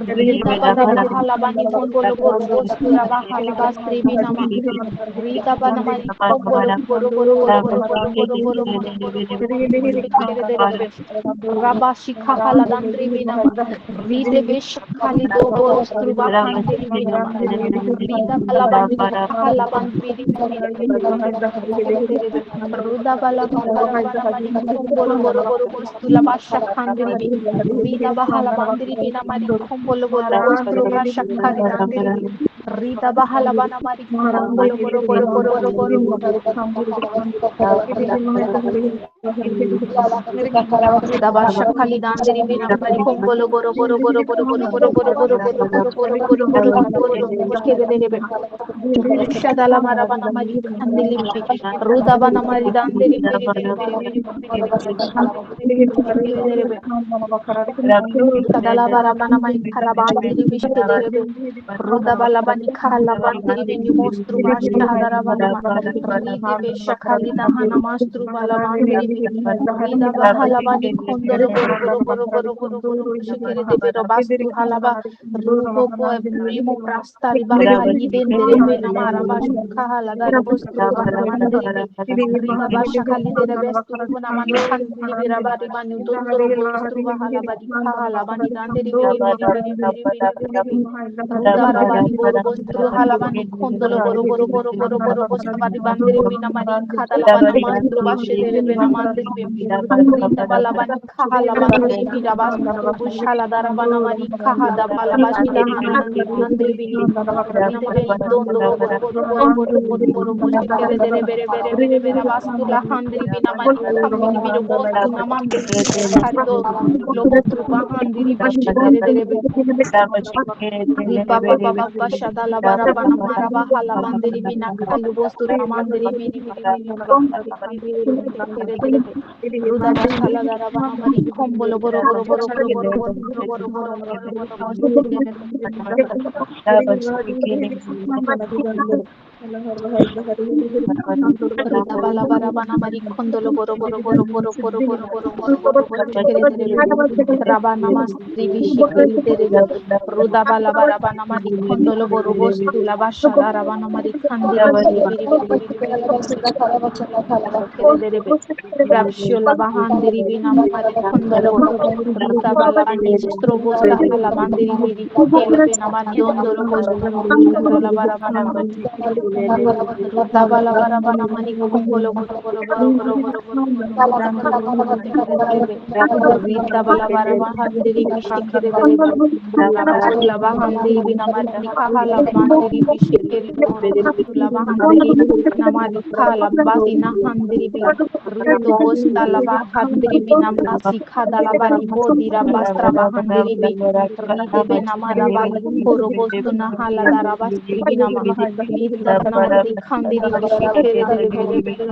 rida badara hala bani kombolo boru bostura bahala bastri bi nama rida banamani kombolo boru boru boru boru boru boru boru boru boru boru boru shikere derebe Rabashi kahala dandri binama ride besh khali do bostru bahandri binama rida balabani kahala bandri biri ruda balabana mani kombolo boro boro bostula basha khandri bi rida bahala bandri binama ri kombolo boro bostru basha khali dandri bi rida bahala bana mari kombolo boro boro boro boro boro Rida basha khali dandri binama ri kombolo boro boro boro boro boro boro boro boro boro boro boro boro boro boro boro kere derebe Rushadala marabana mari khandili bi ruda bana mari dandiri biri biri biri biri biri biri derebe Rushadala barabana mari karabandiri bishke derebe ruda balabani khala bandiri bini mostru basha hadara banama ride besha khali dahana mastru balabandiri bi rida bahala bani khondoro boro boro boro boro boro boro shikere debe robastru halaba rubo po primo prastari bahali dendere be namara basha khala dar bostru bahamandiri bi rida basha khali dere bestru naman khandili bi rabari bani dondoro bostru bahala bani khala bani dandiri biri biri biri biri biri biri biri ruda barabani boro bostru halabani khondolo boro boro boro boro boro bostru bari bandiri bi namari khadala bana mastru bashe dere be namandiri bi rida balabani khala bandiri bi rabastru bushala darabana mari khada balabashi dahana nandiri bini ride beli dondo boro boro boro boro boro boro boshi kere dere bere bere bere bere bastu la handiri bina mari kambini biro bostu namandiri bishi kharido lobotru bahandiri bishi kere dere be Riba baba baba shadala barabana maraba hala bandiri bina khalu bostu namandiri bini bini bini kere dere be ruda bashala darabana mari kombolo boro boro boro boro boro boro boro boro boro boro boro bostu kere Rida bala bara bana mari khondolo boro boro boro boro boro boro boro boro boro boro shikere derebe raba namastri bishikeri derebe ruda bala bara bana mari khondolo boro bostu la basha dara bana mari khandiri biri biri biri biri biri biri shikere derebe Rabshiola Bahandiri Binamari Kondologo, Ruta Balabani Strobosta Halabandiri Biri, Elebenaman Dondoro Bosta Talabarabara, Ruta Balabarabana Mani Kongolo Boro Boro Boro Boro Boro Boro Rita Balabaraba Handiri Bishikere Derebe, Rabashula Bahandiri Binamari Kahala Bandiri Bishikeri Rabashula Bahandiri Namari Kala Basina Handiri Bi. Rito bosta lava handiri bi namna sikha dalava ribo dira bastra bahandiri bi ride be namara bani koro bostu na hala dara bastri bi nama rida namari khandiri bi shikere dere bere bere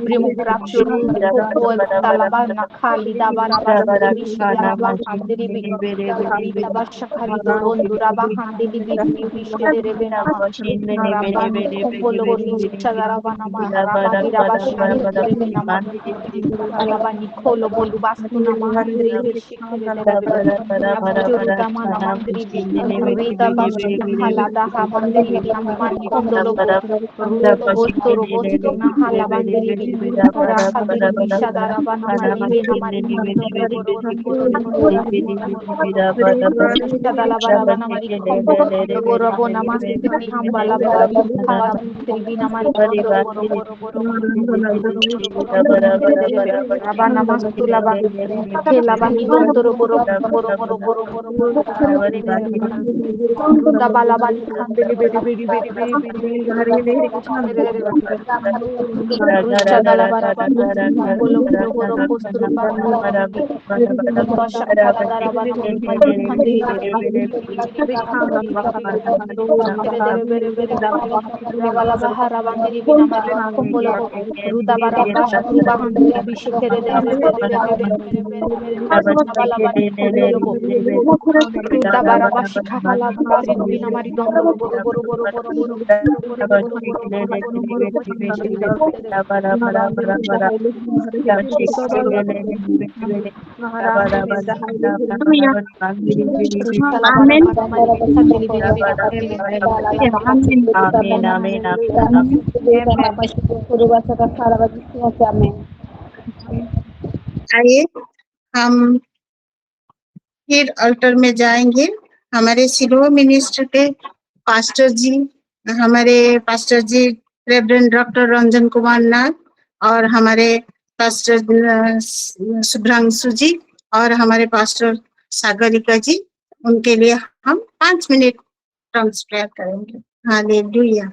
primo rapshuru popo talaba na khali dabara bastri bi shidalaba handiri bi rida bashakari do dondura ba handiri bi bi shedere be nama rabani kombolo Shadaravana Rabadi Rabashari Tereminama Alabani Kolo Bolubastuna Mahandri Bishikere Rabshuridamana Mandribi Rida Bashhalada Hamandribi Naman Kondologo Ruto Bostoro Bostuna Halabandribi Rahadribi Shadaravana Maribi Namari Shadalabaravana Mari Kombo Borobo Namastini Hambala Bari Tribina Mari Kondoro Rabana Mastula Kela Bani Dondoro Ruda Balabani Kandeli Rushadala Barabani Bolo Boro Posturu Bandiri Bashakala Darabana Mari Kandiri Rabala Bahara Bandiri Binamari Kombologo Ruda Barabash Rubahandiri Bishikere Balabani Kombologo Ruda Barabashi Kahala Bari Binamari Dondoro Amen. आइए हम फिर alter में जाएंगे। हमारे सिरो minister के pastor जी reverend doctor Ranjan Kumar नाथ और हमारे pastor Shubhranshu जी और हमारे पास्टर सागरिका जी, उनके लिए हम 5 मिनट ट्रांसफर करेंगे। Hallelujah.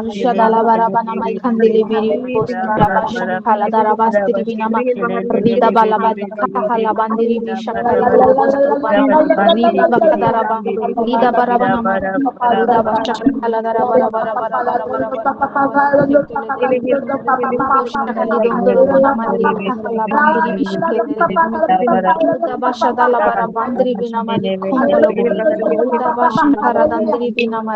Shadala barabana mai khandili biri postura bashan khala darabastri binama rida balabadi khala bandiri bishakari postur banama rida bakadaraba rida barabana ma ruda bashak khala darabara bara bara bara shakali dondoro banama khala bandiri bishakere ruda bashadala bara bandiri binama kombolo ruda bashakara dandiri binama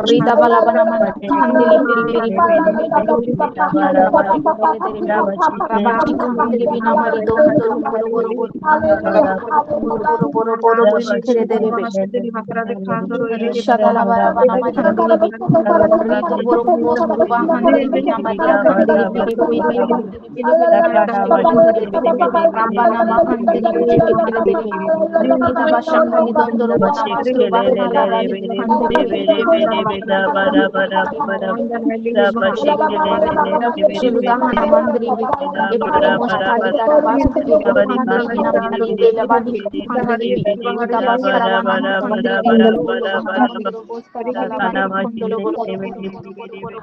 Rida balabana man khandili biri biri rabashi khandili bina mari dondoro boro bishikere derebe shadala barabana man khandili biri rida boro posturu ba khandili bina mari khandili biri rabana ma khandili bishikere derebe rida basha khali dondoro bona masturu ba khala bari khandili Shiludahana mandri bi epre mostali darabastri handri bi namari elabani handri bi udabasara banama handri bi alabani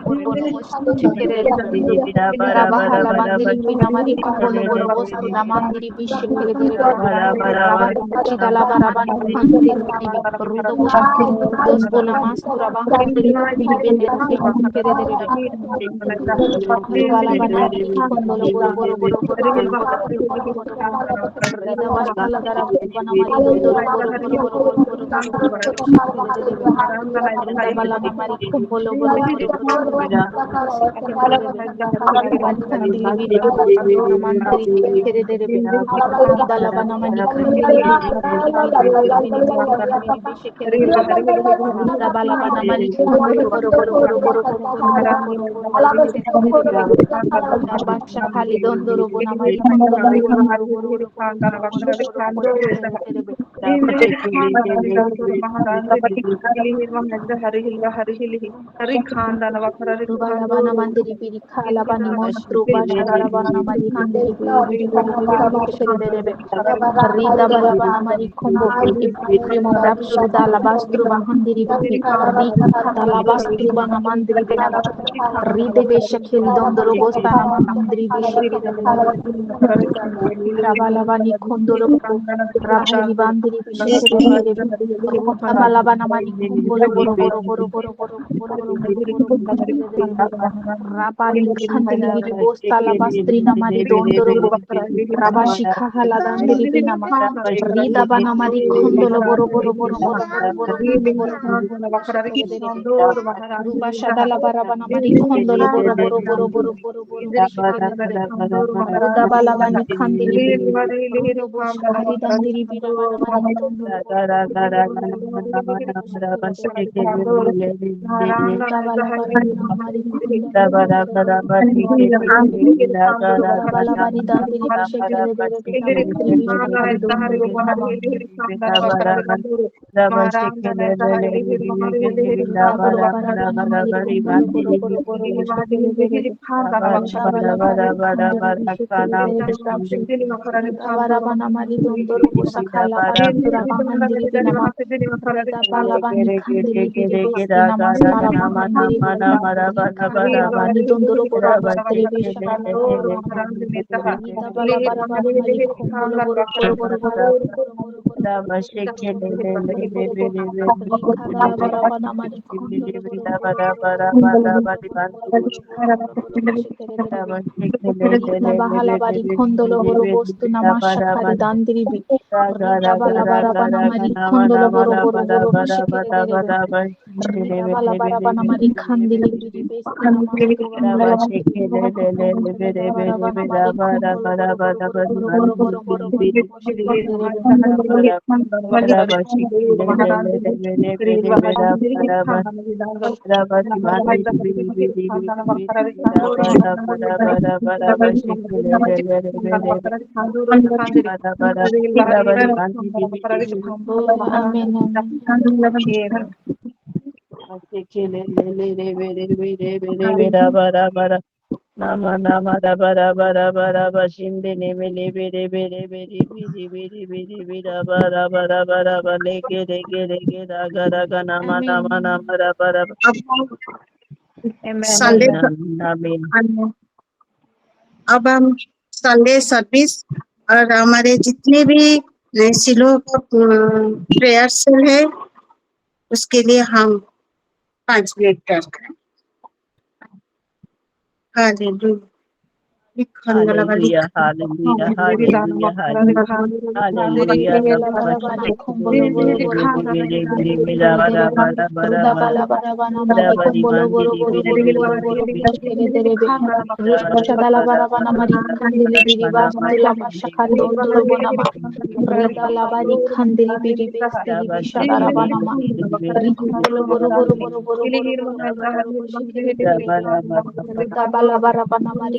kondolo chikere rabahala bandri Pina Mari Kumbolo Borobostu Namandiri Bishe Kerederebe Rabachi Dalabarabani Kandiri Bibi Rudo Bosto Namastu Rabahundiri Bibende Kerederebe Ribalabana Kondolo Boro Boro Boro Boro Boro Boro Boro Boro Rida Bastala Garabana Mari Dondoro Boro Boro Boro Boro Boro Boro Boro Boro Kerederebe Rida Balana Mari Kumbolo Boro Boro Boro Boro Boro Kerederebe Rabali Kandili Biri Bostu Namandiri Kerederebe Rida Labana Mani Kandili Biri Biri Biri Biri Biri Biri Biri Biri Bishe Kerederebe Rida Balabana Mari Kumbolo Boro Boro Boro Boro Boro Boro Boro Boro Boro Boro Kerederebe Rida Basha Kali Dondoro Bonamari Kondolo Boro Boro Boro Boro Boro Boro Boro Boro Boro Kerederebe Rubalabana mandiri biri kala bani monstru basha darabana mari kandiri biri biri biri biri biri shekere derebe rida balabana mari kombo primo rapshu dala bastru bahandiri bibi rika dala bastru bana mandiri binama ride be shekeli dondoro bosta na mahandiri bi shekere derebe rabalabani kondolo bo rabhari bandiri bi shekere derebe ruda balabana mari kombolo boro boro boro boro boro boro boro boro boro boro shekere derebe Rabali khandili biri bosta la bastrina mari dondorobo rabashi khala dandiri binama rida bana mari khondolo boro boro boro boro boro boro boro boro shekere derebe ruba shadala barabana mari khondolo boro boro boro boro boro boro shekere derebe ruda bala bani khandili biri rudo bosh khali dandiri biri barabani khondolo boro boro boro boro boro boro boro boro shekere derebe ruda bala barabana mari khondolo boro boro boro boro boro shekere derebe ruda bala bari dandiri bi shekere derebe namandiri bi shekere dondoro bonama ruda bala barabana mari khondolo boro boro boro boro shekere derebe ruda bala bari khandiri bi shekere derebe rapshu ruda barabana mari dondoro bosa khala bastura bahandiri binama rida bala bani khandili biri besti namastara bahandiri bi rika hala bani dondoro boro bostere be shakala dondoro bonama rida bala barabana mari kombolo boro boro boro boro boro boro boro boro boro boro shekere derebe rika dala barabana mari kondolo boro boro boro boro boro boro boro boro boro boro boro boro boro shekere derebe rida bahala bari kondolo boro bostu namasha khari dandiribi rida bala barabana mari kondolo boro boro boro boro shekere derebe rida bala barabana mari khandili biri besti namastro bahandiri rida barabana mari kondolo boro boro boro boro boro boro boro boro boro shekere derebe amen amen Nama nama da ba da ba da ba da ba shinde ne me le be de be de be de be de be de be de be da ba da ba da ba da ba le ke de ke de ke da ga nama nama amen nama da ba da ba. अब Sunday Amen, amen. अब हम Sunday service और हमारे जितने भी सिलो का prayer cell है उसके लिए हम 5 मिनट कर hallelujah Hallelujah, hallelujah, hallelujah, hallelujah, hallelujah. rida Rabba bala bari bashike kombolo boro boro boro boro boro bere shekere bara derebe bara bara ruda bara. bala barabana mari Rabari kombolo boro mandiri boro bere boro bere boro boro bere boro bere shekere bere. derebe Shadala Bara barabana bara mari bara khandili bara biri kana bastula mandiri bashakal bere dondoro bonama rida labari khandili biri bestili bashike bishadara bere banama bere bere rikondolo boru boru boru boru boru boru boru boru boru shekere derebe bara bara. rida bala barabana mari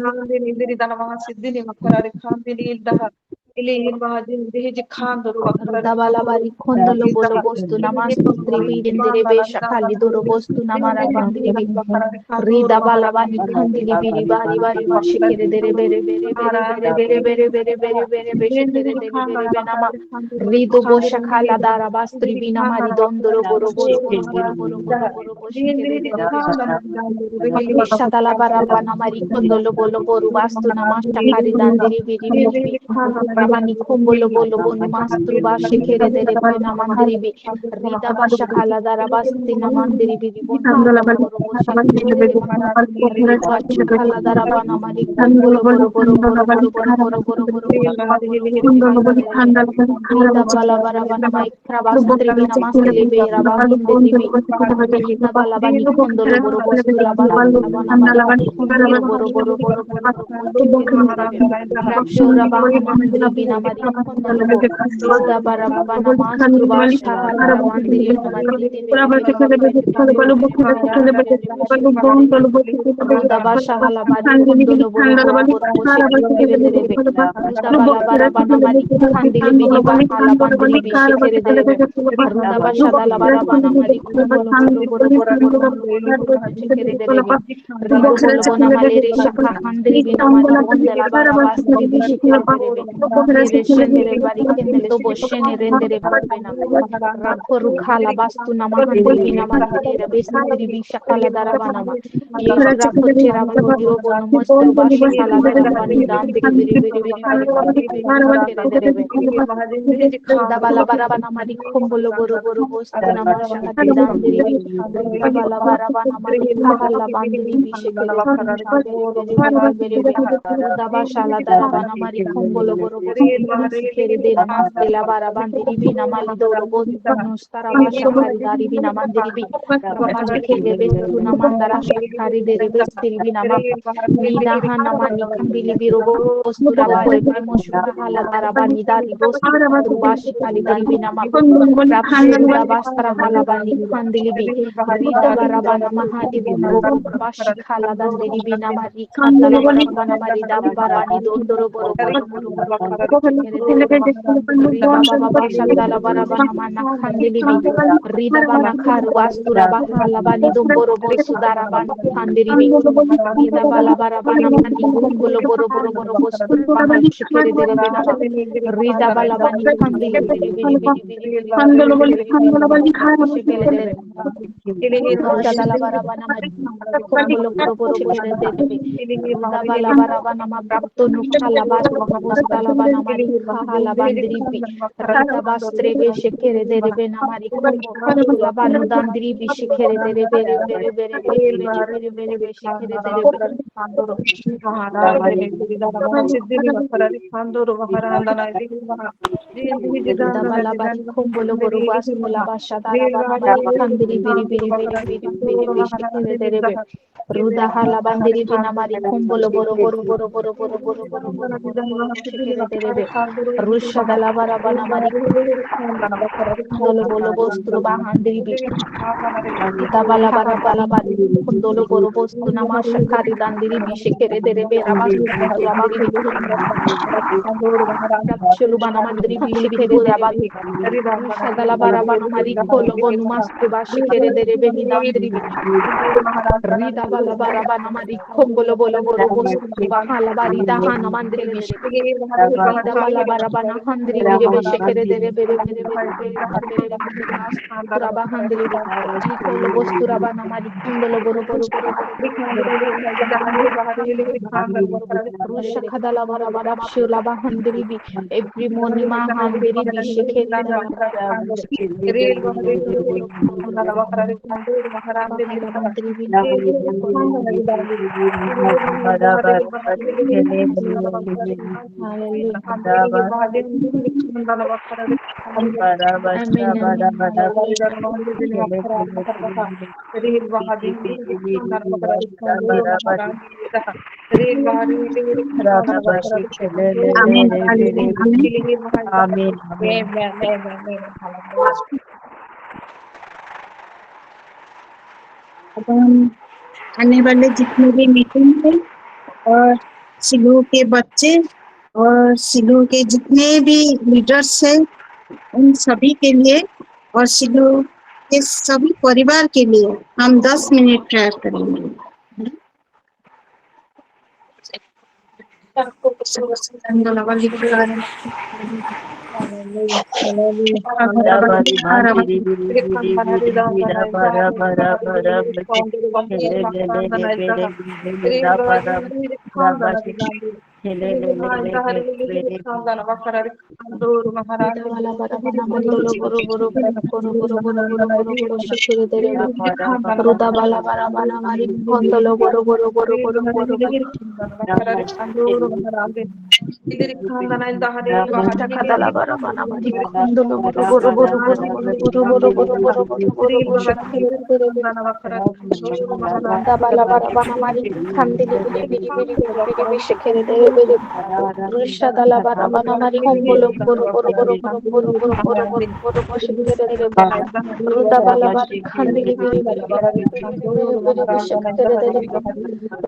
Rudabala kondolo bolo bostu namastri bindere be shakali doro bostu namara bandiri bi rida bala bani khandili biri bari bari bashikere dere bere bere bere bere bere bere bere bere bere shikere dere bere be nama rido bo shakala dara bastri bina mari dondoro boro boro boro boro boro boro boro boshikere dere be Shadala barabana mari kondolo bolo boru bastu namasha kari dandiri biri biri bi rabani kombolo bolo bonu mastru ba shekere dere be namandiri bi rida basha kala dara basti namandiri biri bonu boro boro bo shekere dere be rida basha kala dara bana mari kombolo boro boro boro boro boro boro boro boro boro boro boro boro shekere dere be rida bala barabana mai krabastri bi namaste lebe rabahinde dibi rida bala bani kondolo boro bostu rabala bana mari kombolo boro boro boro boro boro boro shekere dere be rapshura bahana mandri bina mari kondolo bo rida bara bana mastru basha halara mandiri namandi debe debe debe debe debe debe debe debe debe debe shekere debe ruda basha hala bari kondolo boro boro boro bo shekere dere be ruda bala bara bana mari khandili biri bahala bandiri bi shekere dere be ruda basha dala bara bana mari kombolo boro boro boro boro boro boro boro bo shekere dere be rido bolo bona malere shaka handiri bina mari kondala bara bastri bi shekere dere be rebe shendere bari kendele do bo shene rendere be nama rakhoru khala bastu nama handiri bina mari dere be stri bi shakala dara banama yeshra kochera bani robo namastru ba shakala dara bani dandiri biri biri biri biri biri biri biri biri shekere dere be Rida bala bara bana mari kombolo boro boro bostu namasha hadi dandiri bi rida bala bara bana mari kahala bandiri bi shekere dere bere bere bere bere be ruda bashala dara bana mari kombolo boro bostu bi shekere de namaste la bara bandiri bi namali doro bostu nustara basha kharidari bi namandiri bi shekere be tu namandara shakari dere be stiri bi nama nida hana mani kambili bi robo bostu raba e primo shuka hala dara bani dari bostu Rubashi Kalidari Binama Rapshuruda Bastra Halabani Kandilibi Rida Barabana Mahadi Bumbo Bashi Kaladandiri Binama Rikandala Barabana Marida Barani Dondoro Boro Boro Boro Boro Boro Boro Riba Baba Shandala Barabana Mana Kandilibi Rida Bana Karu Bastura Bahala Bani Domboro Bosudara Bani Kandiribi Rida Balabarabana Mani Kumbolo Boro Boro Boro Bostur Bahal Shikere de Benama Rida balabani kandili biri biri biri biri biri biri biri biri biri shekele dere Shadala barabana mari kombolo boro boro shekele dere Ruda balabarabana ma prapto nukhala bas bostala bana mari khala bandiri bi Rida bastre be shekere dere be na mari kombo labanu dandiri bi shekere dere bere bere bere bere bere bere bere bere shekere dere be Rida balabari kombolo boro basto la basha dara bana mari kandiri biri biri biri biri biri biri shekere dere be Ruda hala bandiri bina mari kombolo boro boro boro boro boro boro boro boro boro boro shekere dere be Rusha dala bara bana mari kondolo bolo bostro bahandiri bi Rida bala bari kondolo boro bostu namasha kari dandiri bi shekere dere be rabastu rabandiri bi Shulubana mandiri bi shekere dere ba Rusha dala bara bana mari kolo bonu mastru ba shekere dere be ni dandiri bi Rida bala bara bana mari kombolo bolo boro bostu ba hala bari da hana mandiri bi Rida bala bara bana handiri bi rebe shekere dere bere bere bere bere bere bere bere rastu raba handiri bi Nikolo bostura bana mari kondolo boro boro boro boro boro boro boro Rusha kadala bara bara shula bahandiri bi every morning ma handiri bi shekere dala bara boro boro boro bahala bandiri bi Hallelujah. Amen, amen, hallelujah. Amen. Hallelujah. Amen. अब हम आने वाले जितने भी meeting है और शिलू के बच्चे और सिलो के जितने भी लीडर्स हैं उन सभी के लिए और सिलो के सभी परिवार के लिए हम 10 मिनट प्रेयर करेंगे। Hallelujah, hallelujah. Mandabari bandiri biri biri biri bira bara bara bara bari. Hele le le le bere bere bira bara bara bari. Hele le le le bere bere Bala bara bana mandolo boro boro boro boro boro boro boro boro boro shekere derebe. bara bara Ruda bala bara bana mari kondolo boro boro boro boro boro boro. Rasta kadala bara bana mari kondolo boro boro boro boro boro boro boro boro boro boro boro boro shekere derebe. Ruda bala bara bana mari kandili biri biri biri biri biri biri shekere derebe. Rusha dala bara bana mari kombolo boro boro boro boro boro boro boro boro boro boro shekere derebe. Ruda bala bara kandili biri biri biri biri biri biri biri biri shekere derebe.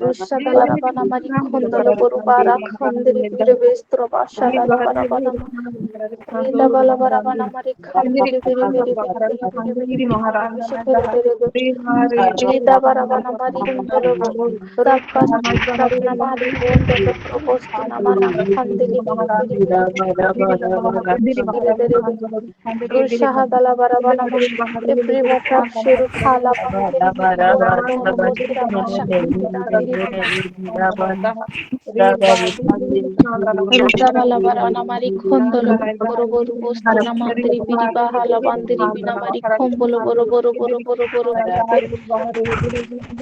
Rusha dala bana mari kondolo boro bara kandili biri bestro basha dala bara bana Rida bala bara bana mari kandili biri biri biri biri biri biri biri biri shekere derebe. Rida bara bana mari kondolo Ruda bana mari kondolo proposto namana kandili biri biri biri biri biri biri biri biri shekere derebe. Rusha hadala bara bana ma primo prashuru khala bandiri biri postro robostra basha kandili Ruda bala bara na mari khondolo boro boro posto na mandiri biri bahala bandiri bina mari khombolo boro boro boro boro boro boro boro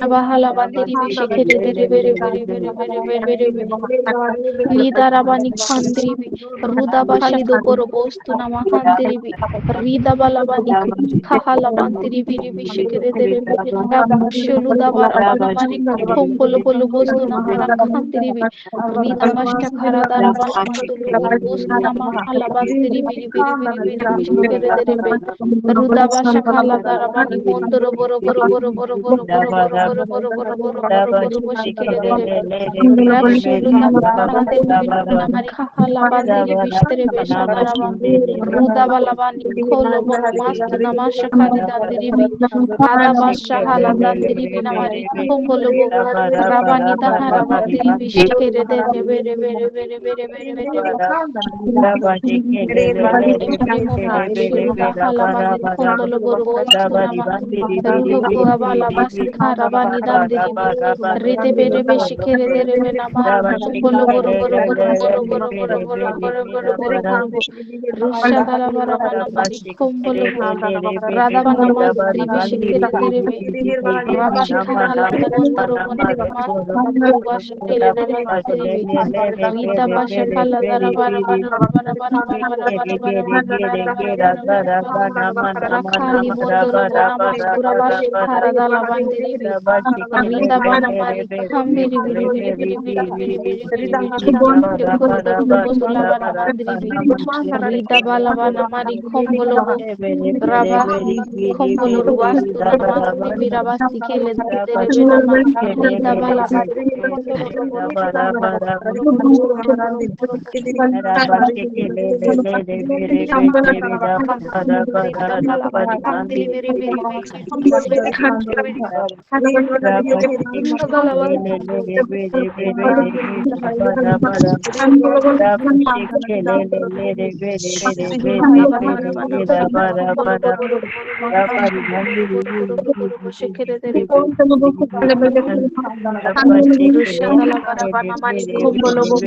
bahala bandiri bishi khere bere bere bere bere bere bere bere bere Lida rabani khandiri bi ruda basha do boro posto na mahandiri bi rida bala bani khala bandiri biri bishi khere dere bi shuluda bara bana mari khombolo bolo posto na mara khandiri bi Rida bashta khara dara bana mandulu buru post nama hala bandiri biri biri biri biri bishkere derebe ruda basha khala dara bani mondoro boro boro boro boro boro boro boro boro boro boro boro boro boro bishkere derebe rashuluda khandiri biri bana mari khala bandiri bishtere besha dara ba ruda bala bani kholo bono mastu nama shakhari dandiri bi hada basha hala dandiri bina mari khombolo bo rabani dahara bandiri bishkere derebe bere bere bere bere bere bere primo prashuru bahala bani kondolo boro postu nama ruho abala basi khara bani dandiri bi rede bere beshi kere dere be namari kombolo boro boro boro boro boro boro boro boro boro boro boro bo rusha dala bara bana mari kombolo bo rada bana mastri beshi kere dere be rabashi khala kondoro boro mastu boro bashi kere dere dere be Rita Basha Kala Dara Bara Bara Bara Bara Bara Bara Bara Bara Bara Bara Bara Bara Bara Rakhali Bondoro Bona Mastura Bashi Khara Dala Bandiri Bi Rida Bana Mari Khambiri Biri Biri Biri Biri Biri Biri Biri Biri Biri Biri Kondoro Bosula Bana Mandiri Bi Rida Bala Bana Mari Khombolobo Raba Khombolobo Bastura Mandiri Bi Rabasti Kele Dere Benama Rida Bala Bani Khondoro Boro Boro Boro Rushandala Barabana Mani Kombolobo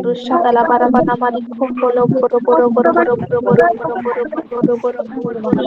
Rushatala barabana mari khopolo poro poro poro poro poro poro poro poro poro poro poro poro.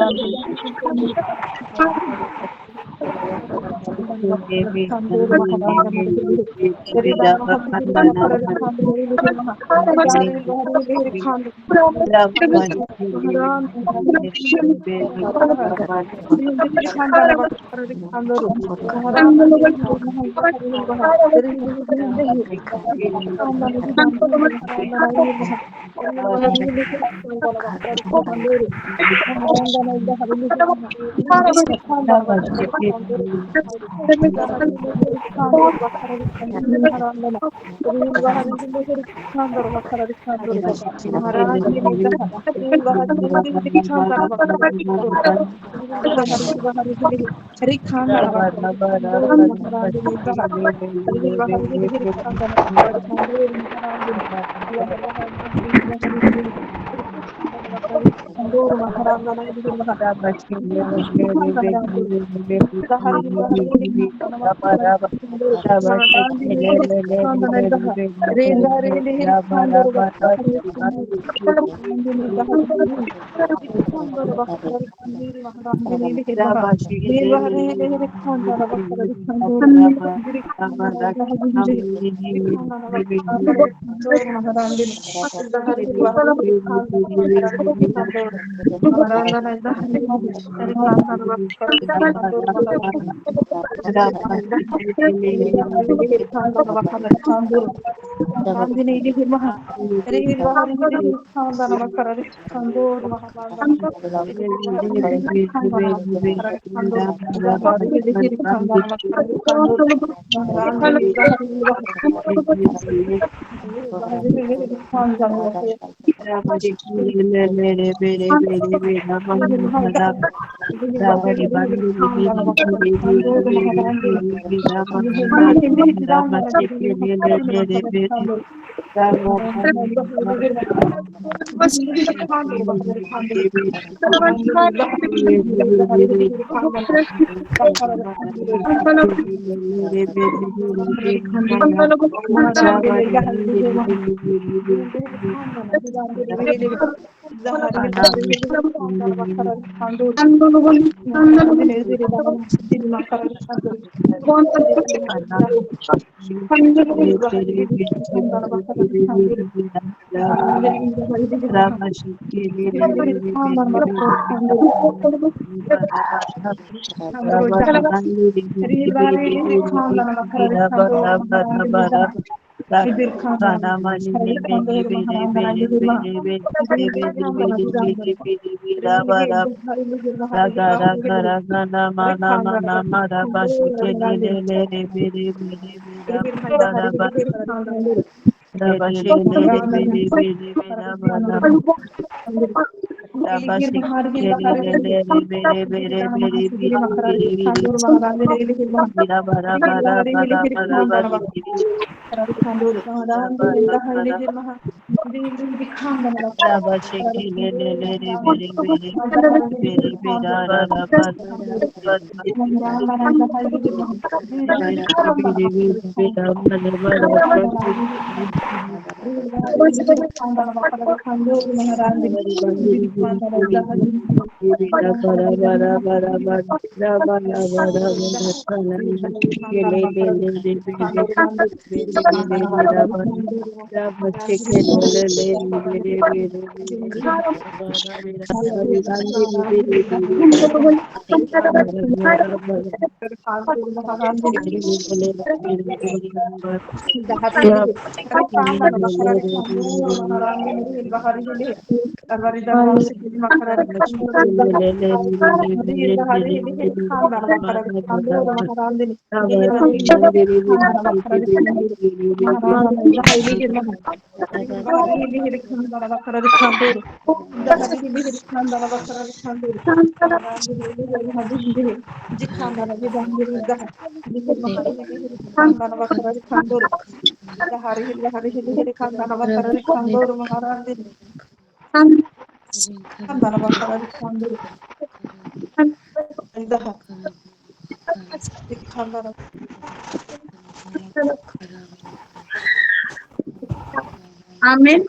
आमीन।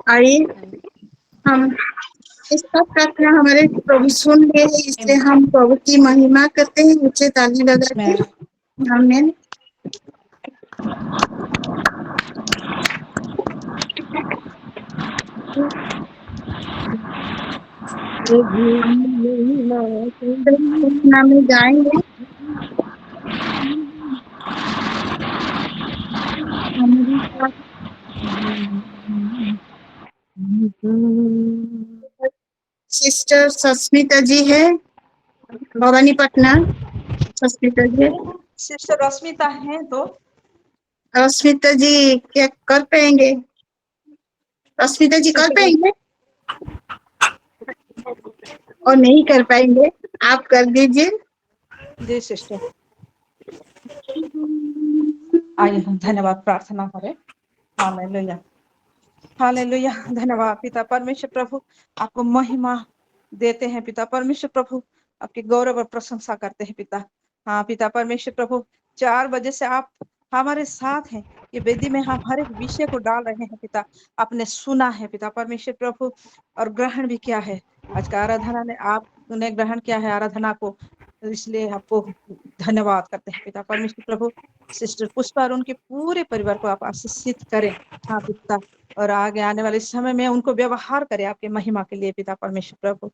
आइए हम इसका प्रार्थना हमारे प्रभु सुन रहे हैं, इसलिए हम प्रभु की महिमा करते हैं ऊंचे ताली लगा के। आमीन। प्रार्थना में जाएंगे। हमारे साथ सिस्टर सस्मिता जी है, भवानीपटना। सस्मिता जी, सिस्टर रश्मिता है तो रश्मिता जी क्या कर पाएंगे? रश्मिता जी कर पाएंगे और नहीं कर पाएंगे, आप कर दीजिए। जी सिस्टर। आइए हम धन्यवाद प्रार्थना करें। Hallelujah, hallelujah. धन्यवाद पिता परमेश्वर प्रभु, आपको महिमा देते हैं पिता परमेश्वर प्रभु, आपके गौरव और प्रशंसा करते हैं पिता। हाँ पिता परमेश्वर प्रभु, 4 बजे से आप हमारे साथ हैं, ये वेदी में हम हर एक विषय को डाल रहे हैं पिता। आपने सुना है पिता परमेश्वर प्रभु और ग्रहण भी किया है। आज का आराधना ने आपने ग्रहण किया है आराधना को, इसलिए आपको धन्यवाद करते हैं पिता परमेश्वर प्रभु। सिस्टर पुष्पा और उनके पूरे परिवार को आप आशीषित करें। हाँ पिता, और आगे आने वाले समय में उनको व्यवहार करें आपके महिमा के लिए पिता परमेश्वर प्रभु।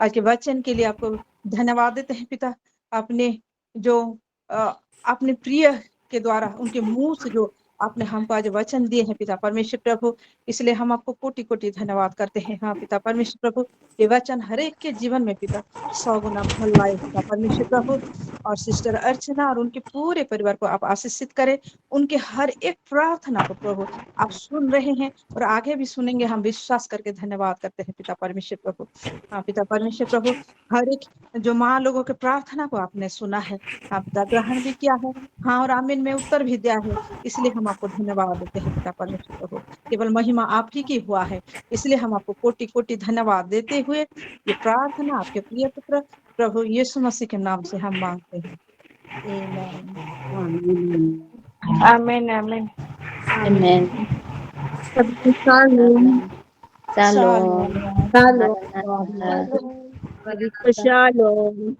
आज के वचन के लिए आपको धन्यवाद देते हैं पिता। आपने जो अपने प्रिय के द्वारा उनके मुंह से जो आपने हमको आज वचन दिए हैं पिता परमेश्वर प्रभु, इसलिए हम आपको कोटि कोटि धन्यवाद करते हैं। हाँ पिता परमेश्वर प्रभु, ये वचन हर एक के जीवन में पिता 100 गुना फल लाए पिता परमेश्वर प्रभु। और सिस्टर अर्चना और उनके पूरे परिवार को आप आशीषित करें। उनके हर एक प्रार्थना को प्रभु आप सुन रहे हैं और आगे भी सुनेंगे, हम विश्वास करके धन्यवाद करते हैं पिता परमेश्वर प्रभु। हाँ पिता परमेश्वर प्रभु, हर एक जो माँ लोगों के प्रार्थना को आपने सुना है, हाँ पिता ग्रहण भी किया है, हाँ और आमीन में उत्तर भी दिया है, इसलिए हम आपको धन्यवाद देते हैं पिता परमेश्वर प्रभु। केवल महिमा आप ही की हुआ है, इसलिए हम आपको कोटि कोटि धन्यवाद देते हुए ये प्रार्थना आपके प्रिय पुत्र प्रभु यीशु मसीह के नाम से हम मांगते हैं। आमीन आमीन। Amen. सबको shalom. Shalom. Shalom. Shalom. Maranatha. Shalom.